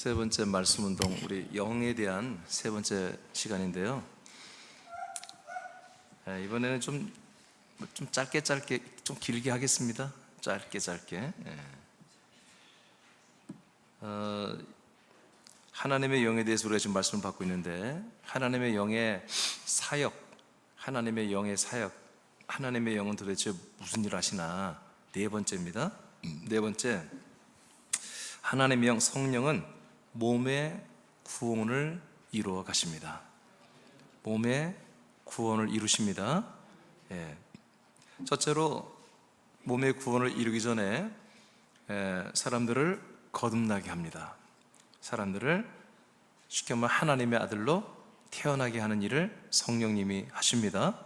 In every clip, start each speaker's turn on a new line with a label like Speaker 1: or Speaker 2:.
Speaker 1: 세 번째 말씀 운동, 우리 영에 대한 세 번째 시간인데요. 이번에는 좀 짧게 좀 길게 하겠습니다. 짧게. 하나님의 영에 대해서 우리가 지금 말씀을 받고 있는데, 하나님의 영의 사역, 하나님의 영의 사역, 하나님의 영은 도대체 무슨 일을 하시나? 네 번째입니다. 네 번째, 하나님의 영, 성령은 몸의 구원을 이루어 가십니다. 몸의 구원을 이루십니다. 첫째로 몸의 구원을 이루기 전에 사람들을 거듭나게 합니다. 사람들을 쉽게 말하면 하나님의 아들로 태어나게 하는 일을 성령님이 하십니다.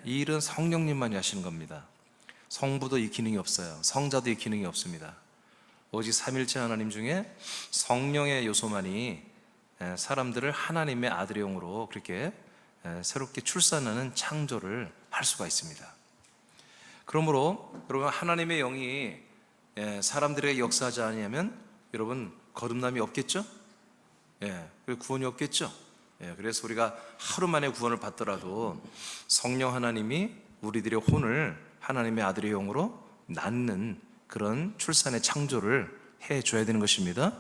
Speaker 1: 이 일은 성령님만이 하시는 겁니다. 성부도 이 기능이 없어요. 성자도 이 기능이 없습니다. 오직 삼일체 하나님 중에 성령의 요소만이 사람들을 하나님의 아들의 영으로 그렇게 새롭게 출산하는 창조를 할 수가 있습니다. 그러므로 여러분, 하나님의 영이 사람들에게 역사하지 않으면 여러분 거듭남이 없겠죠? 구원이 없겠죠? 그래서 우리가 하루 만에 구원을 받더라도 성령 하나님이 우리들의 혼을 하나님의 아들의 영으로 낳는 그런 출산의 창조를 해줘야 되는 것입니다.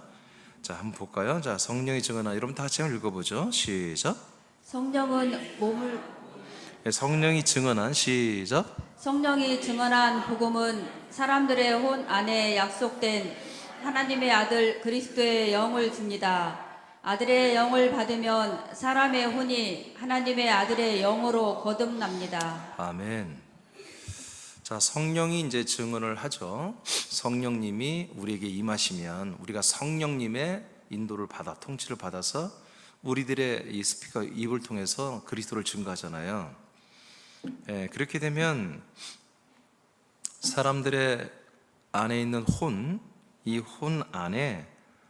Speaker 1: 자, 한번 볼까요? 자, 성령이 증언한, 여러분 다 같이 한번 읽어보죠. 시작.
Speaker 2: 성령은 몸을
Speaker 1: 성령이 증언한, 시작.
Speaker 2: 성령이 증언한 복음은 사람들의 혼 안에 약속된 하나님의 아들 그리스도의 영을 줍니다. 아들의 영을 받으면 사람의 혼이 하나님의 아들의 영으로 거듭납니다.
Speaker 1: 아멘. 자, 성령이 이제 증언을 하죠. 성령님이 우리에게 임하시면 우리가 성령님의 인도를 받아, 통치를 받아서 우리들의 이 스피커 입을 통해서 그리스도를 증거하잖아요. 그렇게 되면 사람들의 안에 있는 혼, 이 혼 안에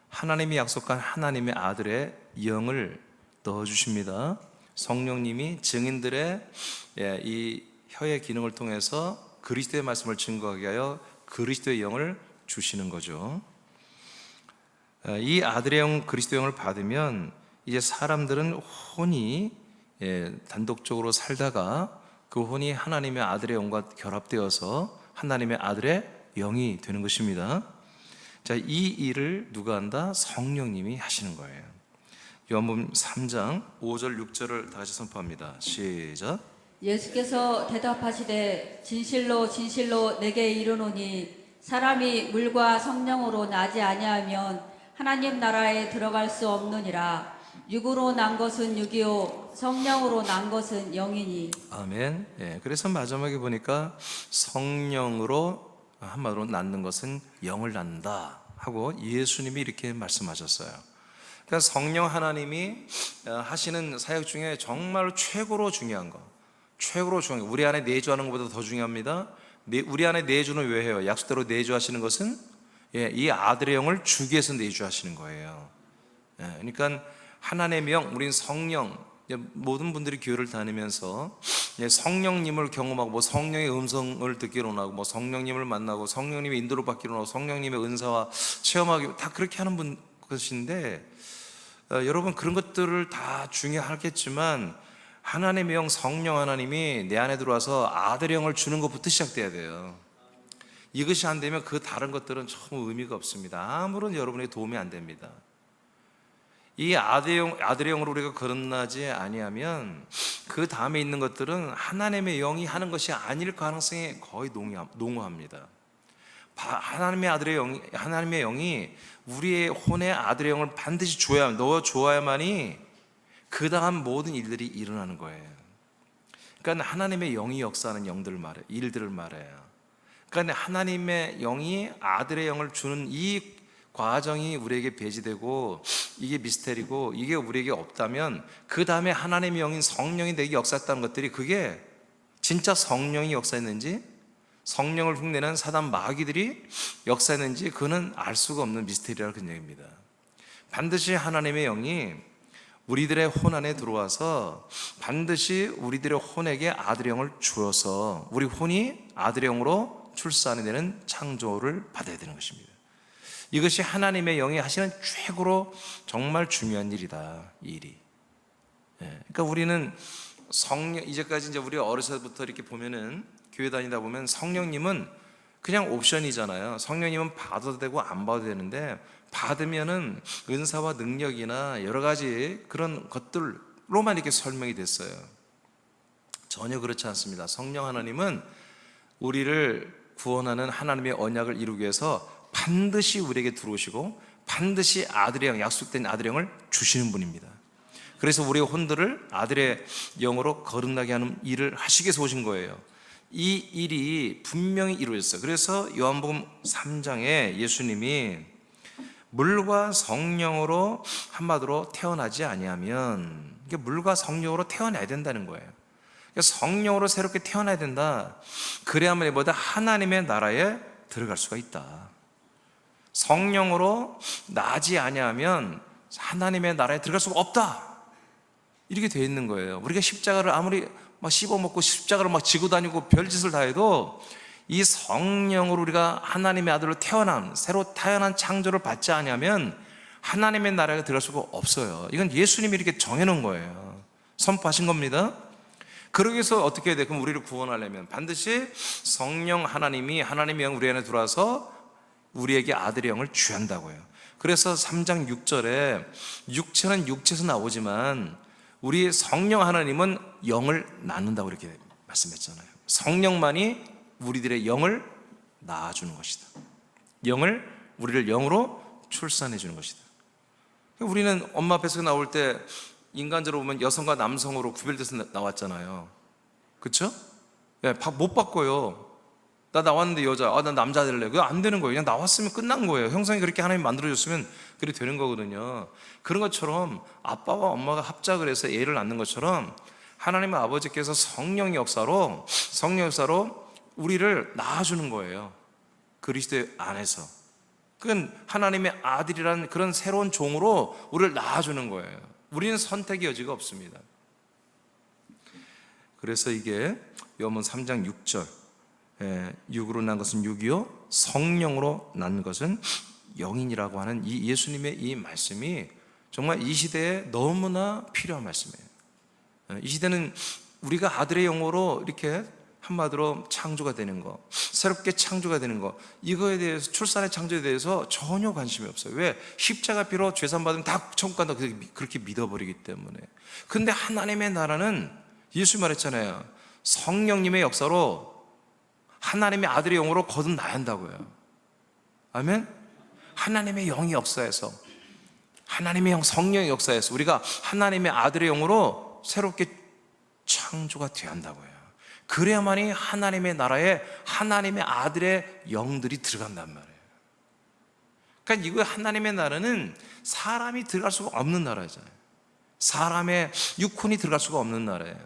Speaker 1: 하나님이 약속한 하나님의 아들의 영을 넣어주십니다. 성령님이 증인들의 이 혀의 기능을 통해서 그리스도의 말씀을 증거하게 하여 그리스도의 영을 주시는 거죠. 이 아들의 영, 그리스도의 영을 받으면 이제 사람들은 혼이 단독적으로 살다가 그 혼이 하나님의 아들의 영과 결합되어서 하나님의 아들의 영이 되는 것입니다. 자, 이 일을 누가 한다? 성령님이 하시는 거예요. 요한복음 3장 5절 6절을 다 같이 선포합니다. 시작.
Speaker 2: 예수께서 대답하시되 진실로 진실로 내게 이르노니 사람이 물과 성령으로 나지 아니하면 하나님 나라에 들어갈 수 없느니라. 육으로 난 것은 육이요 성령으로 난 것은 영이니.
Speaker 1: 아멘. 그래서 마지막에 보니까 성령으로 한마디로 낳는 것은 영을 낳는다 하고 예수님이 이렇게 말씀하셨어요. 그러니까 성령 하나님이 하시는 사역 중에 정말 최고로 중요한 거, 우리 안에 내주하는 것보다 더 중요합니다. 우리 안에 내주는 왜 해요? 약속대로 내주하시는 것은 이 아들의 영을 주기 위해서 내주하시는 거예요. 그러니까 하나님의 영, 우린 성령, 모든 분들이 교회를 다니면서 성령님을 경험하고 뭐 성령의 음성을 듣기로 나고 뭐 성령님을 만나고 성령님의 인도를 받기로 나고 성령님의 은사와 체험하기, 다 그렇게 하는 것인데 여러분, 그런 것들을 다 중요하겠지만 하나님의 영, 성령 하나님이 내 안에 들어와서 아들의 영을 주는 것부터 시작돼야 돼요. 이것이 안 되면 그 다른 것들은 전혀 의미가 없습니다. 아무런 여러분의 도움이 안 됩니다. 이 아들의 영으로 우리가 거듭나지 아니하면 그 다음에 있는 것들은 하나님의 영이 하는 것이 아닐 가능성이 거의 농후합니다. 하나님의 영이 우리의 혼의 아들의 영을 반드시 넣어줘야만이 그 다음 모든 일들이 일어나는 거예요. 그러니까 하나님의 영이 역사하는 일들을 말해요. 그러니까 하나님의 영이 아들의 영을 주는 이 과정이 우리에게 배제되고 이게 미스테리고 이게 우리에게 없다면 그 다음에 하나님의 영인 성령이 내게 역사했다는 것들이 그게 진짜 성령이 역사했는지 성령을 흉내낸 사단 마귀들이 역사했는지 그거는 알 수가 없는 미스테리라는 그런 얘기입니다. 반드시 하나님의 영이 우리들의 혼 안에 들어와서 반드시 우리들의 혼에게 아들의 영을 주어서 우리 혼이 아들의 영으로 출산이 되는 창조를 받아야 되는 것입니다. 이것이 하나님의 영이 하시는 최고로 정말 중요한 일이다. 이 일이. 그러니까 우리는 성령, 이제까지 이제 우리 어려서부터 이렇게 보면은 교회 다니다 보면 성령님은 그냥 옵션이잖아요. 성령님은 받아도 되고 안 받아도 되는데, 받으면은 은사와 능력이나 여러 가지 그런 것들로만 이렇게 설명이 됐어요. 전혀 그렇지 않습니다. 성령 하나님은 우리를 구원하는 하나님의 언약을 이루기 위해서 반드시 우리에게 들어오시고 반드시 아들의 영, 약속된 아들의 영을 주시는 분입니다. 그래서 우리의 혼들을 아들의 영으로 거듭나게 하는 일을 하시기 위해서 오신 거예요. 이 일이 분명히 이루어졌어요. 그래서 요한복음 3장에 예수님이 물과 성령으로 한마디로 태어나지 아니하면, 이게 물과 성령으로 태어나야 된다는 거예요. 성령으로 새롭게 태어나야 된다. 그래야만 이보다 하나님의 나라에 들어갈 수가 있다. 성령으로 나지 아니하면 하나님의 나라에 들어갈 수가 없다. 이렇게 되어 있는 거예요. 우리가 십자가를 아무리 막 씹어먹고 십자가를 막 지고 다니고 별짓을 다 해도 이 성령으로 우리가 하나님의 아들로 태어난, 새로 태어난 창조를 받지 않으면 하나님의 나라에 들어갈 수가 없어요. 이건 예수님이 이렇게 정해놓은 거예요. 선포하신 겁니다. 그러기 위해서 어떻게 해야 돼? 그럼 우리를 구원하려면 반드시 성령 하나님이, 하나님의 영 우리 안에 들어와서 우리에게 아들의 영을 주한다고요. 그래서 3장 6절에 육체는 육체에서 나오지만 우리 성령 하나님은 영을 낳는다고 이렇게 말씀했잖아요. 성령만이 우리들의 영을 낳아주는 것이다. 우리를 영으로 출산해 주는 것이다. 우리는 엄마 뱃속에 나올 때 인간적으로 보면 여성과 남성으로 구별돼서 나왔잖아요. 그렇죠? 못 바꿔요. 나 나왔는데 여자, 난 남자 될래. 그거 안 되는 거예요. 그냥 나왔으면 끝난 거예요. 형성이 그렇게 하나님 만들어줬으면 그렇게 되는 거거든요. 그런 것처럼 아빠와 엄마가 합작을 해서 애를 낳는 것처럼 하나님의 아버지께서 성령의 역사로 우리를 낳아주는 거예요. 그리스도 안에서. 그건 하나님의 아들이라는 그런 새로운 종으로 우리를 낳아주는 거예요. 우리는 선택의 여지가 없습니다. 그래서 이게 요한복음 3장 6절, 육으로 난 것은 육이요 성령으로 난 것은 영이라고 하는 이 예수님의 이 말씀이 정말 이 시대에 너무나 필요한 말씀이에요. 이 시대는 우리가 아들의 영으로 이렇게 한마디로 창조가 되는 거, 새롭게 창조가 되는 거, 이거에 대해서, 출산의 창조에 대해서 전혀 관심이 없어요. 왜? 십자가 피로 죄산 받으면 다 천국 간다, 그렇게 믿어버리기 때문에. 근데 하나님의 나라는 예수 말했잖아요. 성령님의 역사로 하나님의 아들의 영으로 거듭나야 한다고요. 아멘? 하나님의 영이 역사에서, 하나님의 영, 성령의 역사에서 우리가 하나님의 아들의 영으로 새롭게 창조가 되어야 한다고요. 그래야만이 하나님의 나라에 하나님의 아들의 영들이 들어간단 말이에요. 그러니까 이거 하나님의 나라는 사람이 들어갈 수가 없는 나라잖아요. 사람의 육혼이 들어갈 수가 없는 나라예요.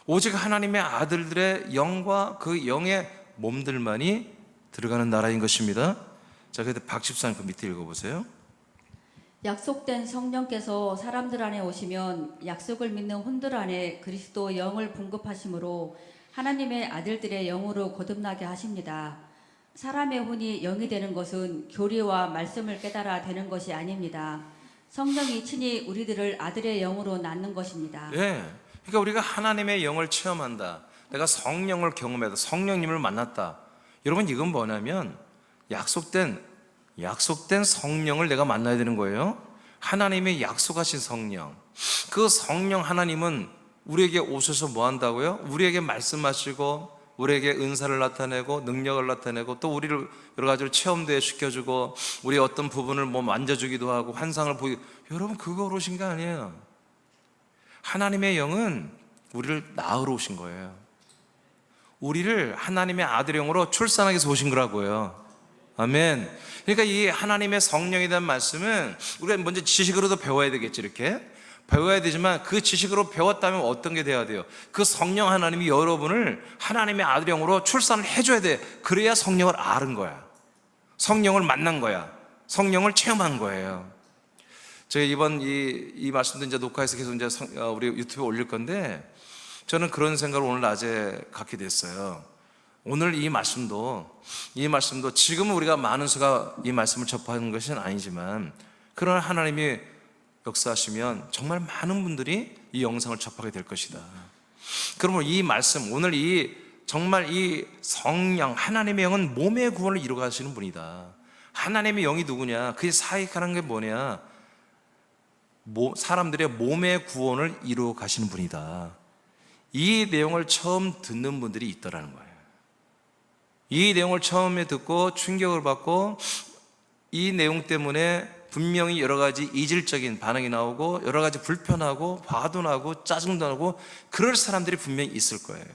Speaker 1: 오직 하나님의 아들들의 영과 그 영의 몸들만이 들어가는 나라인 것입니다. 자, 그래도 박집사님 그 밑에 읽어보세요.
Speaker 2: 약속된 성령께서 사람들 안에 오시면 약속을 믿는 혼들 안에 그리스도 영을 공급하심으로 하나님의 아들들의 영으로 거듭나게 하십니다. 사람의 혼이 영이 되는 것은 교리와 말씀을 깨달아 되는 것이 아닙니다. 성령이 친히 우리들을 아들의 영으로 낳는 것입니다.
Speaker 1: 그러니까 우리가 하나님의 영을 체험한다. 내가 성령을 경험해서 성령님을 만났다. 여러분, 이건 뭐냐면 약속된 성령을 내가 만나야 되는 거예요. 하나님의 약속하신 성령. 그 성령 하나님은 우리에게 오셔서 뭐 한다고요? 우리에게 말씀하시고 우리에게 은사를 나타내고 능력을 나타내고 또 우리를 여러 가지로 체험대에 시켜주고 우리의 어떤 부분을 뭐 만져주기도 하고 환상을 보이고. 여러분, 그거 오신 거 아니에요. 하나님의 영은 우리를 낳으러 오신 거예요. 우리를 하나님의 아들의 영으로 출산하기 위해서 오신 거라고요. 아멘. 그러니까 이 하나님의 성령에 대한 말씀은 우리가 먼저 지식으로도 배워야 되겠죠. 이렇게 배워야 되지만 그 지식으로 배웠다면 어떤 게 돼야 돼요? 그 성령 하나님이 여러분을 하나님의 아들의 영으로 출산을 해줘야 돼. 그래야 성령을 아는 거야. 성령을 만난 거야. 성령을 체험한 거예요. 제가 이번 이 말씀도 이제 녹화해서 계속 이제 우리 유튜브에 올릴 건데, 저는 그런 생각을 오늘 낮에 갖게 됐어요. 오늘 이 말씀도 지금은 우리가 많은 수가 이 말씀을 접하는 것은 아니지만, 그러나 하나님이 역사하시면 정말 많은 분들이 이 영상을 접하게 될 것이다. 그러면 이 말씀, 오늘 정말 이 성령, 하나님의 영은 몸의 구원을 이루어 가시는 분이다. 하나님의 영이 누구냐? 그게 사역하는 게 뭐냐? 사람들의 몸의 구원을 이루어 가시는 분이다. 이 내용을 처음 듣는 분들이 있더라는 거예요. 이 내용을 처음에 듣고 충격을 받고, 이 내용 때문에 분명히 여러 가지 이질적인 반응이 나오고, 여러 가지 불편하고 화도 나고 짜증도 나고 그럴 사람들이 분명히 있을 거예요.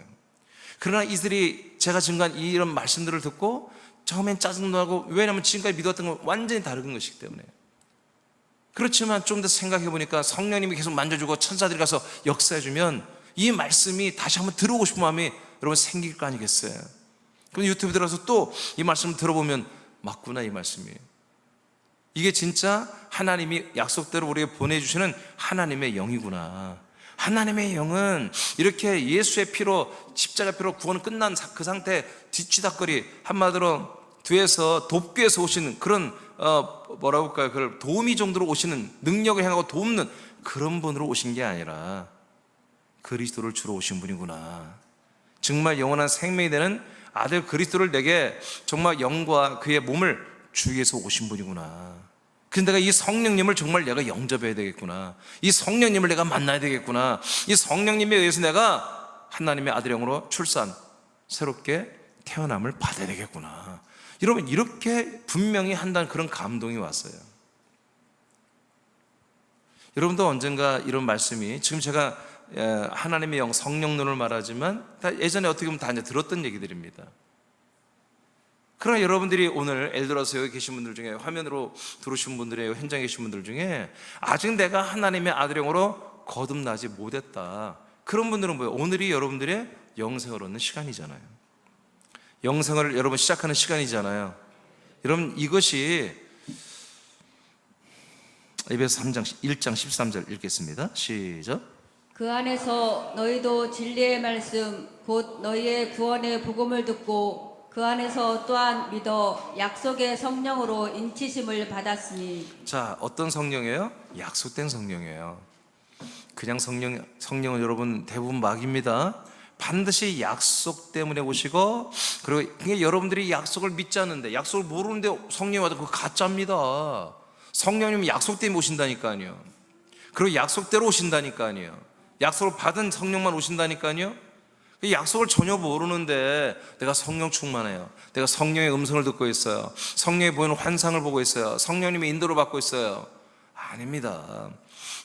Speaker 1: 그러나 이들이 제가 증거한 이런 말씀들을 듣고 처음엔 짜증도 나고, 왜냐하면 지금까지 믿었던 건 완전히 다른 것이기 때문에. 그렇지만 좀 더 생각해 보니까 성령님이 계속 만져주고 천사들이 가서 역사해주면 이 말씀이 다시 한번 들어오고 싶은 마음이 여러분 생길 거 아니겠어요? 그럼 유튜브 들어서 또 이 말씀을 들어보면 맞구나, 이 말씀이. 이게 진짜 하나님이 약속대로 우리에게 보내주시는 하나님의 영이구나. 하나님의 영은 이렇게 예수의 피로, 십자가 피로 구원은 끝난 그 상태 뒤치다거리, 한마디로 뒤에서 돕기에서 오시는 그런 뭐라고 할까요? 그걸 도우미 정도로 오시는, 능력을 행하고 돕는 그런 분으로 오신 게 아니라 그리스도를 주로 오신 분이구나. 정말 영원한 생명이 되는 아들 그리스도를 내게 정말 영과 그의 몸을 주기 위해서 오신 분이구나. 그래서 내가 이 성령님을 정말 내가 영접해야 되겠구나. 이 성령님을 내가 만나야 되겠구나. 이 성령님에 의해서 내가 하나님의 아들의 영으로 출산, 새롭게 태어남을 받아야 되겠구나. 여러분, 이렇게 분명히 한다는 그런 감동이 왔어요. 여러분도 언젠가 이런 말씀이, 지금 제가 하나님의 영, 성령론을 말하지만 다 예전에 어떻게 보면 다 이제 들었던 얘기들입니다. 그러나 여러분들이 오늘 예를 들어서 여기 계신 분들 중에, 화면으로 들어오신 분들의 현장에 계신 분들 중에 아직 내가 하나님의 아들의 영으로 거듭나지 못했다, 그런 분들은 뭐예요? 오늘이 여러분들의 영생을 얻는 시간이잖아요. 영생을 여러분 시작하는 시간이잖아요. 여러분, 이것이 에베소 3장 1장 13절 읽겠습니다. 시작.
Speaker 2: 그 안에서 너희도 진리의 말씀 곧 너희의 구원의 복음을 듣고 그 안에서 또한 믿어 약속의 성령으로 인치심을 받았으니.
Speaker 1: 자, 어떤 성령이에요? 약속된 성령이에요. 그냥 성령은 여러분 대부분 막입니다. 반드시 약속 때문에 오시고, 그리고 여러분들이 약속을 믿지 않는데, 약속을 모르는데 성령이 와도 그거 가짜입니다. 성령님은 약속 때문에 오신다니까요. 그리고 약속대로 오신다니까요. 약속을 받은 성령만 오신다니까요. 약속을 전혀 모르는데 내가 성령 충만해요, 내가 성령의 음성을 듣고 있어요, 성령이 보이는 환상을 보고 있어요, 성령님의 인도를 받고 있어요. 아닙니다.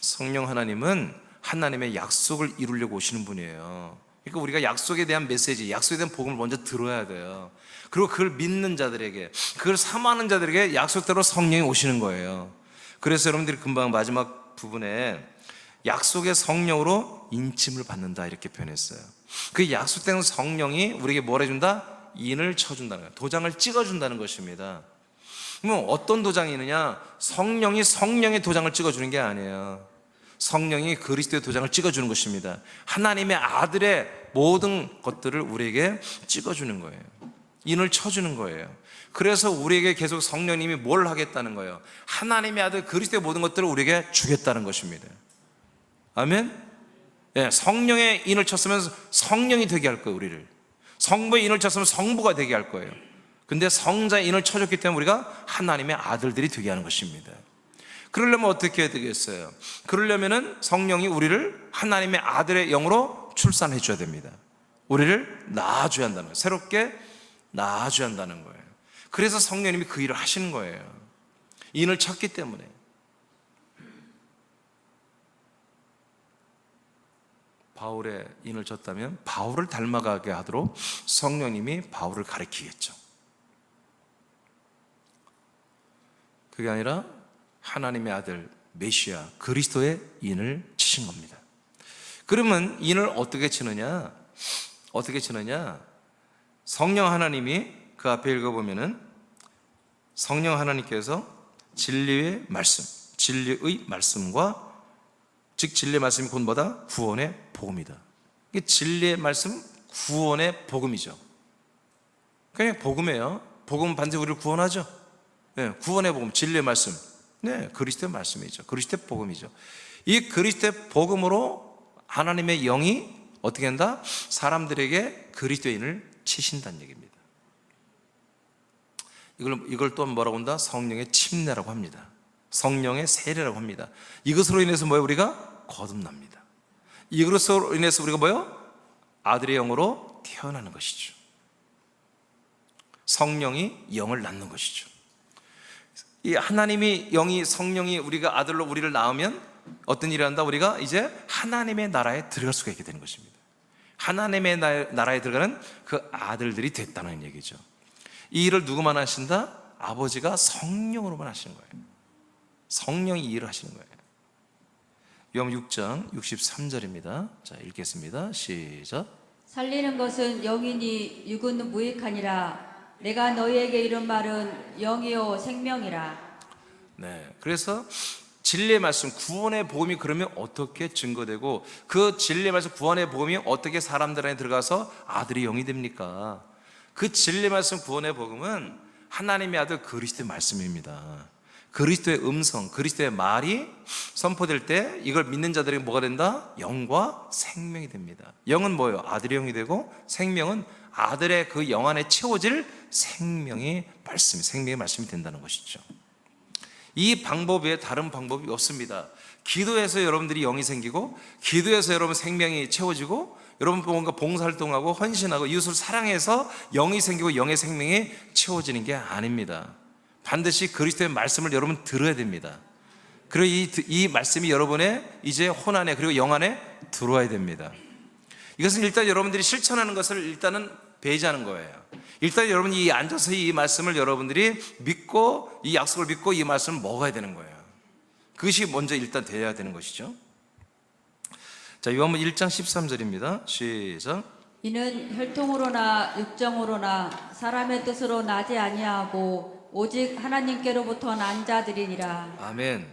Speaker 1: 성령 하나님은 하나님의 약속을 이루려고 오시는 분이에요. 그러니까 우리가 약속에 대한 메시지, 약속에 대한 복음을 먼저 들어야 돼요. 그리고 그걸 믿는 자들에게, 그걸 사모하는 자들에게 약속대로 성령이 오시는 거예요. 그래서 여러분들이 금방 마지막 부분에 약속의 성령으로 인침을 받는다 이렇게 표현했어요. 그 약속된 성령이 우리에게 뭘 해준다? 인을 쳐준다는 거예요. 도장을 찍어준다는 것입니다. 그럼 어떤 도장이 있느냐? 성령이 성령의 도장을 찍어주는 게 아니에요. 성령이 그리스도의 도장을 찍어주는 것입니다. 하나님의 아들의 모든 것들을 우리에게 찍어주는 거예요. 인을 쳐주는 거예요. 그래서 우리에게 계속 성령님이 뭘 하겠다는 거예요? 하나님의 아들 그리스도의 모든 것들을 우리에게 주겠다는 것입니다. 아멘? 네, 성령의 인을 쳤으면 성령이 되게 할 거예요, 우리를. 성부의 인을 쳤으면 성부가 되게 할 거예요. 근데 성자의 인을 쳐줬기 때문에 우리가 하나님의 아들들이 되게 하는 것입니다. 그러려면 어떻게 해야 되겠어요? 그러려면은 성령이 우리를 하나님의 아들의 영으로 출산해 줘야 됩니다. 우리를 낳아줘야 한다는 거예요. 새롭게 낳아줘야 한다는 거예요. 그래서 성령님이 그 일을 하시는 거예요. 인을 쳤기 때문에. 바울의 인을 쳤다면 바울을 닮아가게 하도록 성령님이 바울을 가리키겠죠. 그게 아니라 하나님의 아들 메시아 그리스도의 인을 치신 겁니다. 그러면 인을 어떻게 치느냐? 성령 하나님이, 그 앞에 읽어보면은 성령 하나님께서 진리의 말씀과, 즉 진리의 말씀이 곧 뭐다? 구원의 복음이다. 이게 진리의 말씀, 구원의 복음이죠. 그냥 복음이에요. 복음은 반드시 우리를 구원하죠. 네, 구원의 복음, 진리의 말씀. 네, 그리스도의 말씀이죠. 그리스도의 복음이죠. 이 그리스도의 복음으로 하나님의 영이 어떻게 한다? 사람들에게 그리스도인을 치신다는 얘기입니다. 이걸 또 뭐라고 한다? 성령의 침례라고 합니다. 성령의 세례라고 합니다. 이것으로 인해서 뭐예요? 우리가 거듭납니다. 이것으로 인해서 우리가 뭐예요? 아들의 영으로 태어나는 것이죠. 성령이 영을 낳는 것이죠. 이 하나님이 영이 성령이 우리가 아들로 우리를 낳으면 어떤 일을 한다? 우리가 이제 하나님의 나라에 들어갈 수가 있게 되는 것입니다. 하나님의 나라에 들어가는 그 아들들이 됐다는 얘기죠. 이 일을 누구만 하신다? 아버지가 성령으로만 하시는 거예요. 성령이 이 일을 하시는 거예요. 요한복음 6장 63절입니다. 자, 읽겠습니다. 시작.
Speaker 2: 살리는 것은 영이니 육은 무익하니라. 내가 너희에게 이른 말은 영이요 생명이라.
Speaker 1: 네, 그래서 진리의 말씀, 구원의 복음이 그러면 어떻게 증거되고 그 진리의 말씀, 구원의 복음이 어떻게 사람들 안에 들어가서 아들이 영이 됩니까? 그 진리의 말씀, 구원의 복음은 하나님의 아들 그리스도의 말씀입니다. 그리스도의 음성, 그리스도의 말이 선포될 때 이걸 믿는 자들에게 뭐가 된다? 영과 생명이 됩니다. 영은 뭐예요? 아들의 영이 되고, 생명은 아들의 그 영 안에 채워질 생명의 말씀이 된다는 것이죠. 이 방법 외에 다른 방법이 없습니다. 기도해서 여러분들이 영이 생기고, 기도해서 여러분 생명이 채워지고, 여러분 뭔가 봉사활동하고 헌신하고 이웃을 사랑해서 영이 생기고 영의 생명이 채워지는 게 아닙니다. 반드시 그리스도의 말씀을 여러분 들어야 됩니다. 그리고 이 말씀이 여러분의 이제 혼 안에 그리고 영 안에 들어와야 됩니다. 이것은 일단 여러분들이 실천하는 것을 일단은 배제하는 거예요. 일단 여러분이 앉아서 이 말씀을 여러분들이 믿고, 이 약속을 믿고 이 말씀을 먹어야 되는 거예요. 그것이 먼저 일단 되어야 되는 것이죠. 자, 요한복음 1장 13절입니다. 시작.
Speaker 2: 이는 혈통으로나 육정으로나 사람의 뜻으로 나지 아니하고 오직 하나님께로부터 난 자들이니라.
Speaker 1: 아멘.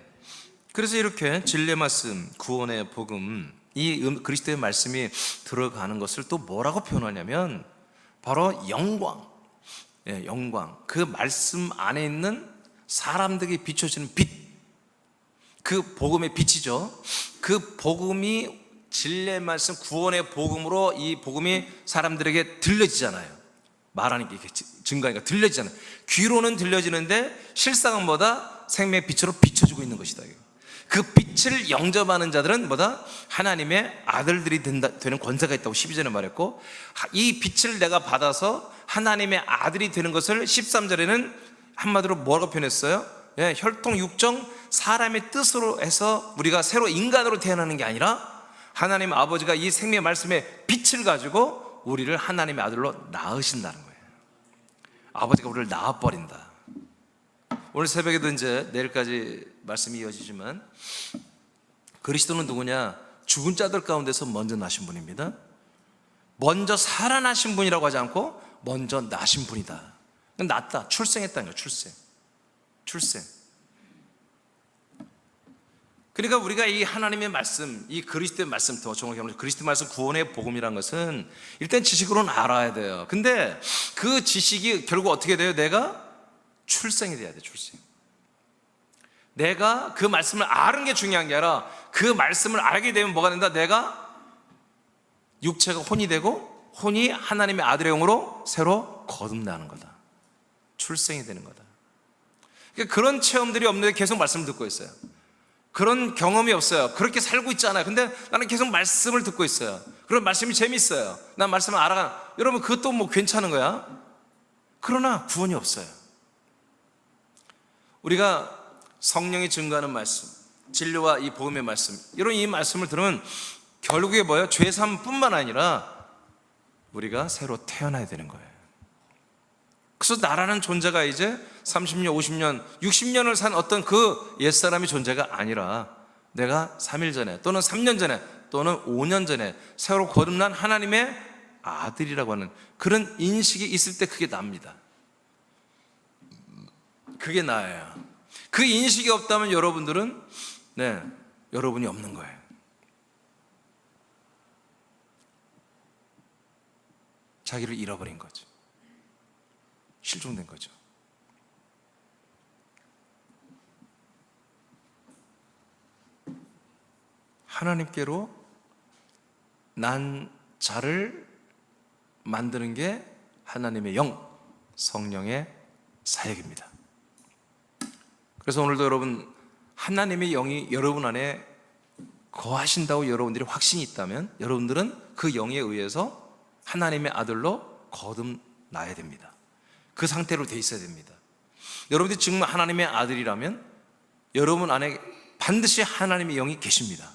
Speaker 1: 그래서 이렇게 진리의 말씀, 구원의 복음, 이 그리스도의 말씀이 들어가는 것을 또 뭐라고 표현하냐면 바로 영광, 영광. 그 말씀 안에 있는 사람들에게 비춰지는 빛, 그 복음의 빛이죠. 그 복음이 진리의 말씀, 구원의 복음으로 이 복음이 사람들에게 들려지잖아요. 말하니까 증거하니까 들려지잖아요. 귀로는 들려지는데 실상은 뭐다? 생명의 빛으로 비춰지고 있는 것이다. 그 빛을 영접하는 자들은 뭐다? 하나님의 아들들이 되는 권세가 있다고 12절에 말했고, 이 빛을 내가 받아서 하나님의 아들이 되는 것을 13절에는 한마디로 뭐라고 표현했어요? 혈통 육정 사람의 뜻으로 해서 우리가 새로 인간으로 태어나는 게 아니라 하나님 아버지가 이 생명의 말씀의 빛을 가지고 우리를 하나님의 아들로 낳으신다는 거예요. 아버지가 우리를 낳아버린다. 오늘 새벽에도 이제 내일까지 말씀이 이어지지만 그리스도는 누구냐? 죽은 자들 가운데서 먼저 나신 분입니다. 먼저 살아나신 분이라고 하지 않고 먼저 나신 분이다. 낳다, 출생했다는 거예요. 출생. 그러니까 우리가 이 하나님의 말씀, 이 그리스도의 말씀, 더 정확히 말하면 그리스도의 말씀, 구원의 복음이라는 것은 일단 지식으로는 알아야 돼요. 근데 그 지식이 결국 어떻게 돼요? 내가 출생이 돼야 돼. 출생. 내가 그 말씀을 아는 게 중요한 게 아니라 그 말씀을 알게 되면 뭐가 된다? 내가 육체가 혼이 되고 혼이 하나님의 아들의 영으로 새로 거듭나는 거다. 출생이 되는 거다. 그러니까 그런 체험들이 없는데 계속 말씀을 듣고 있어요. 그런 경험이 없어요. 그렇게 살고 있잖아요. 근데 나는 계속 말씀을 듣고 있어요. 그런 말씀이 재밌어요. 난 말씀을 알아가는. 여러분 그것도 뭐 괜찮은 거야. 그러나 구원이 없어요. 우리가 성령이 증거하는 말씀, 진리와 이 복음의 말씀, 이런 이 말씀을 들으면 결국에 뭐예요? 죄사함뿐만 아니라 우리가 새로 태어나야 되는 거예요. 그래서 나라는 존재가 이제 30년, 50년, 60년을 산 어떤 그 옛사람이 존재가 아니라 내가 3일 전에 또는 3년 전에 또는 5년 전에 새로 거듭난 하나님의 아들이라고 하는 그런 인식이 있을 때 그게 납니다. 그게 나예요. 그 인식이 없다면 여러분들은 여러분이 없는 거예요. 자기를 잃어버린 거죠. 실종된 거죠. 하나님께로 난 자를 만드는 게 하나님의 영, 성령의 사역입니다. 그래서 오늘도 여러분, 하나님의 영이 여러분 안에 거하신다고 여러분들이 확신이 있다면 여러분들은 그 영에 의해서 하나님의 아들로 거듭나야 됩니다. 그 상태로 돼 있어야 됩니다. 여러분들이 정말 하나님의 아들이라면 여러분 안에 반드시 하나님의 영이 계십니다.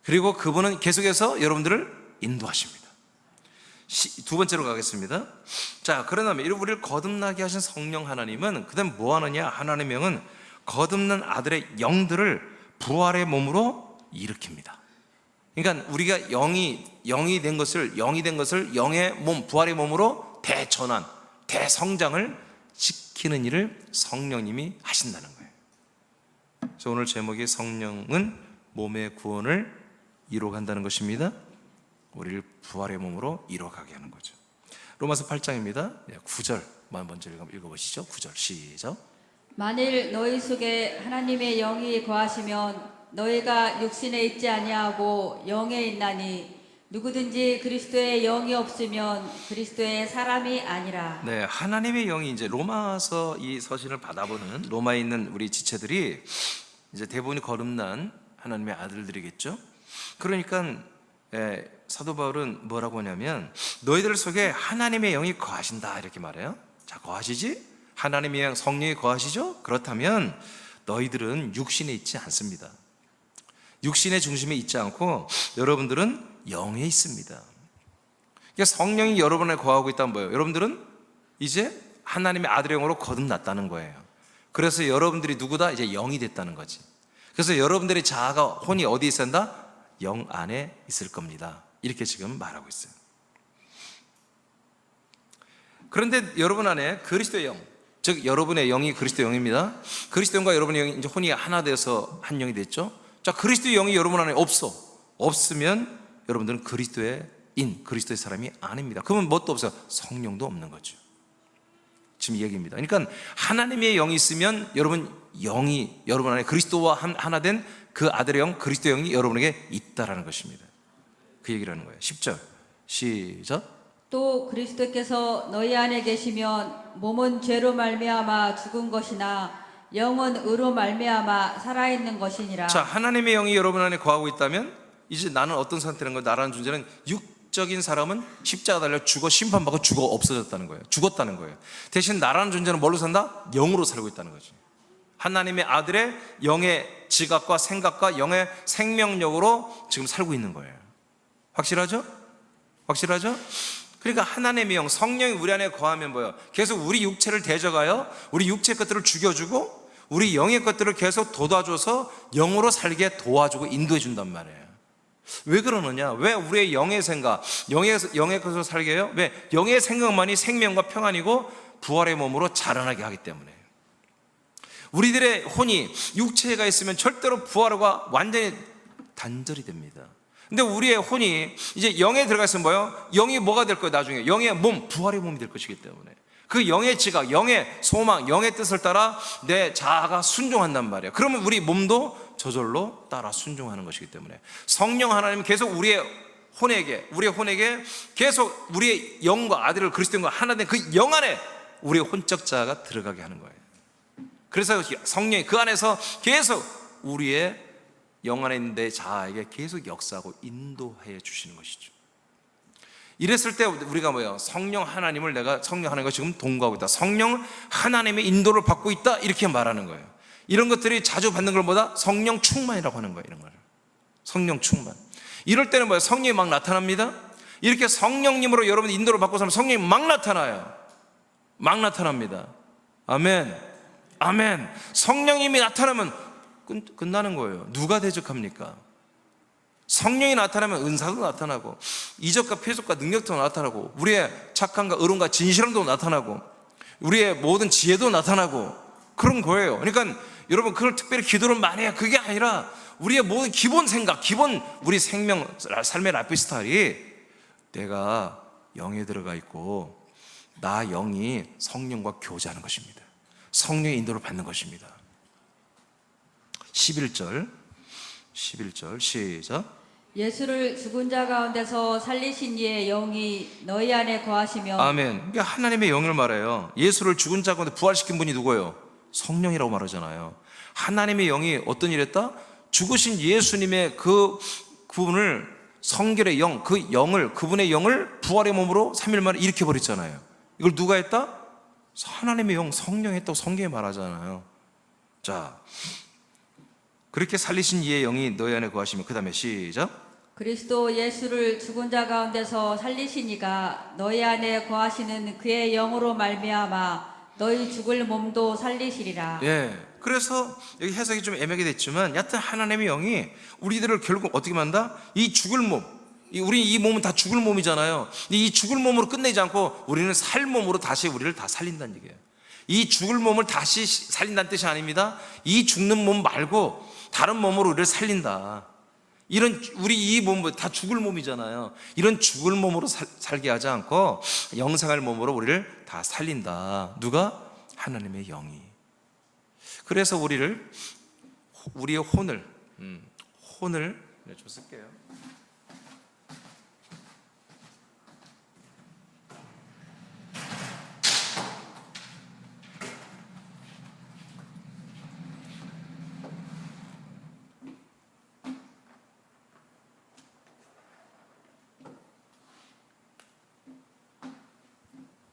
Speaker 1: 그리고 그분은 계속해서 여러분들을 인도하십니다. 두 번째로 가겠습니다. 자, 그러면 우리를 거듭나게 하신 성령 하나님은 그 다음 뭐 하느냐? 하나님의 영은 거듭난 아들의 영들을 부활의 몸으로 일으킵니다. 그러니까 우리가 영이 된 것을 영의 몸, 부활의 몸으로 대전환, 대성장을 시키는 일을 성령님이 하신다는 거예요. 그래서 오늘 제목이 성령은 몸의 구원을 이루어간다는 것입니다. 우리를 부활의 몸으로 이루어가게 하는 거죠. 로마서 8장입니다. 9절만 먼저 읽어보시죠. 9절 시작.
Speaker 2: 만일 너희 속에 하나님의 영이 거하시면 너희가 육신에 있지 아니하고 영에 있나니 누구든지 그리스도의 영이 없으면 그리스도의 사람이 아니라.
Speaker 1: 네, 하나님의 영이 이제 로마서 이 서신을 받아보는 로마에 있는 우리 지체들이 이제 대부분이 거듭난 하나님의 아들들이겠죠. 그러니까 사도 바울은 뭐라고 하냐면 너희들 속에 하나님의 영이 거하신다 이렇게 말해요. 자, 거하시지? 하나님의 영, 성령이 거하시죠? 그렇다면 너희들은 육신에 있지 않습니다. 육신의 중심에 있지 않고 여러분들은 영에 있습니다. 그러니까 성령이 여러분 안에 거하고 있다는 뭐예요? 여러분들은 이제 하나님의 아들의 영으로 거듭났다는 거예요. 그래서 여러분들이 누구다? 이제 영이 됐다는 거지. 그래서 여러분들의 자아가 혼이 어디에 있어야 한다? 영 안에 있을 겁니다. 이렇게 지금 말하고 있어요. 그런데 여러분 안에 그리스도의 영, 즉 여러분의 영이 그리스도의 영입니다. 그리스도의 영과 여러분의 영이 이제 혼이 하나 돼서 한 영이 됐죠. 자, 그리스도의 영이 여러분 안에 없으면 여러분들은 그리스도의 사람이 아닙니다. 그러면 뭣도 없어요. 성령도 없는 거죠. 지금 이 얘기입니다. 그러니까 하나님의 영이 있으면 여러분 안에 그리스도와 하나 된 그 아들의 영, 그리스도의 영이 여러분에게 있다라는 것입니다. 그 얘기를 하는 거예요. 10절 시작.
Speaker 2: 또 그리스도께서 너희 안에 계시면 몸은 죄로 말미암아 죽은 것이나 영은 의로 말미암아 살아있는 것이니라.
Speaker 1: 자, 하나님의 영이 여러분 안에 거하고 있다면 이제 나는 어떤 상태라는 거예요? 나라는 존재는 육적인 사람은 십자가 달려 죽어 심판받고 죽어 없어졌다는 거예요. 죽었다는 거예요. 대신 나라는 존재는 뭘로 산다? 영으로 살고 있다는 거죠. 하나님의 아들의 영의 지각과 생각과 영의 생명력으로 지금 살고 있는 거예요. 확실하죠? 그러니까 하나님의 영, 성령이 우리 안에 거하면 뭐예요? 계속 우리 육체를 대적하여 우리 육체의 것들을 죽여주고 우리 영의 것들을 계속 돋아줘서 영으로 살게 도와주고 인도해 준단 말이에요. 왜 그러느냐? 왜 우리의 영의 생각, 영의 것으로 살게 해요? 왜? 영의 생각만이 생명과 평안이고 부활의 몸으로 자라나게 하기 때문에. 우리들의 혼이 육체가 있으면 절대로 부활과 완전히 단절이 됩니다. 근데 우리의 혼이 이제 영에 들어가 있으면 뭐예요? 영이 뭐가 될 거예요? 나중에 영의 몸, 부활의 몸이 될 것이기 때문에 그 영의 지각, 영의 소망, 영의 뜻을 따라 내 자아가 순종한단 말이에요. 그러면 우리 몸도 저절로 따라 순종하는 것이기 때문에 성령 하나님은 계속 우리의 혼에게 계속 우리의 영과 아들을 그리스도인과 하나 된 그 영 안에 우리의 혼적 자아가 들어가게 하는 거예요. 그래서 성령이 그 안에서 계속 우리의 영 안에 있는 내 자아에게 계속 역사하고 인도해 주시는 것이죠. 이랬을 때 우리가 뭐예요? 성령 하나님과 지금 동거하고 있다. 성령 하나님의 인도를 받고 있다. 이렇게 말하는 거예요. 이런 것들이 자주 받는 걸 뭐다? 성령 충만이라고 하는 거예요. 이런 걸. 성령 충만. 이럴 때는 뭐예요? 성령이 막 나타납니다. 이렇게 성령님으로 여러분 인도를 받고 살면 성령이 막 나타나요. 막 나타납니다. 아멘. 성령님이 나타나면 끝나는 거예요. 누가 대적합니까? 성령이 나타나면 은사도 나타나고 이적과 표적과 능력도 나타나고 우리의 착함과 의로움과 진실함도 나타나고 우리의 모든 지혜도 나타나고 그런 거예요. 그러니까 여러분 그걸 특별히 기도를 많이 해야 그게 아니라 우리의 모든 기본 생각, 우리 삶의 라이프 스타일이 내가 영에 들어가 있고 나 영이 성령과 교제하는 것입니다. 성령의 인도를 받는 것입니다. 11절 시작.
Speaker 2: 예수를 죽은 자 가운데서 살리신 이의 영이 너희 안에 거하시며.
Speaker 1: 아멘. 그러니까 하나님의 영을 말해요. 예수를 죽은 자 가운데 부활시킨 분이 누구예요? 성령이라고 말하잖아요. 하나님의 영이 어떤 일 했다? 죽으신 예수님의 그분을 성결의 영, 그분의 영을 부활의 몸으로 3일 만에 일으켜버렸잖아요. 이걸 누가 했다? 하나님의 영, 성령이 했다고 성경에 말하잖아요. 자, 그렇게 살리신 이의 영이 너희 안에 거하시면, 그 다음에 시작.
Speaker 2: 그리스도 예수를 죽은 자 가운데서 살리신 이가 너희 안에 거하시는 그의 영으로 말미암아 너희 죽을 몸도 살리시리라.
Speaker 1: 예. 그래서 여기 해석이 좀 애매하게 됐지만, 여하튼 하나님의 영이 우리들을 결국 어떻게 만다? 이 죽을 몸, 우리 이 몸은 다 죽을 몸이잖아요. 이 죽을 몸으로 끝내지 않고 우리는 살 몸으로 다시 우리를 다 살린다는 얘기예요. 이 죽을 몸을 다시 살린다는 뜻이 아닙니다. 이 죽는 몸 말고 다른 몸으로 우리를 살린다. 이런, 우리 이 몸 다 죽을 몸이잖아요. 이런 죽을 몸으로 살게 하지 않고 영생할 몸으로 우리를 다 살린다. 누가? 하나님의 영이. 그래서 우리의 혼을 좀 쓸게요.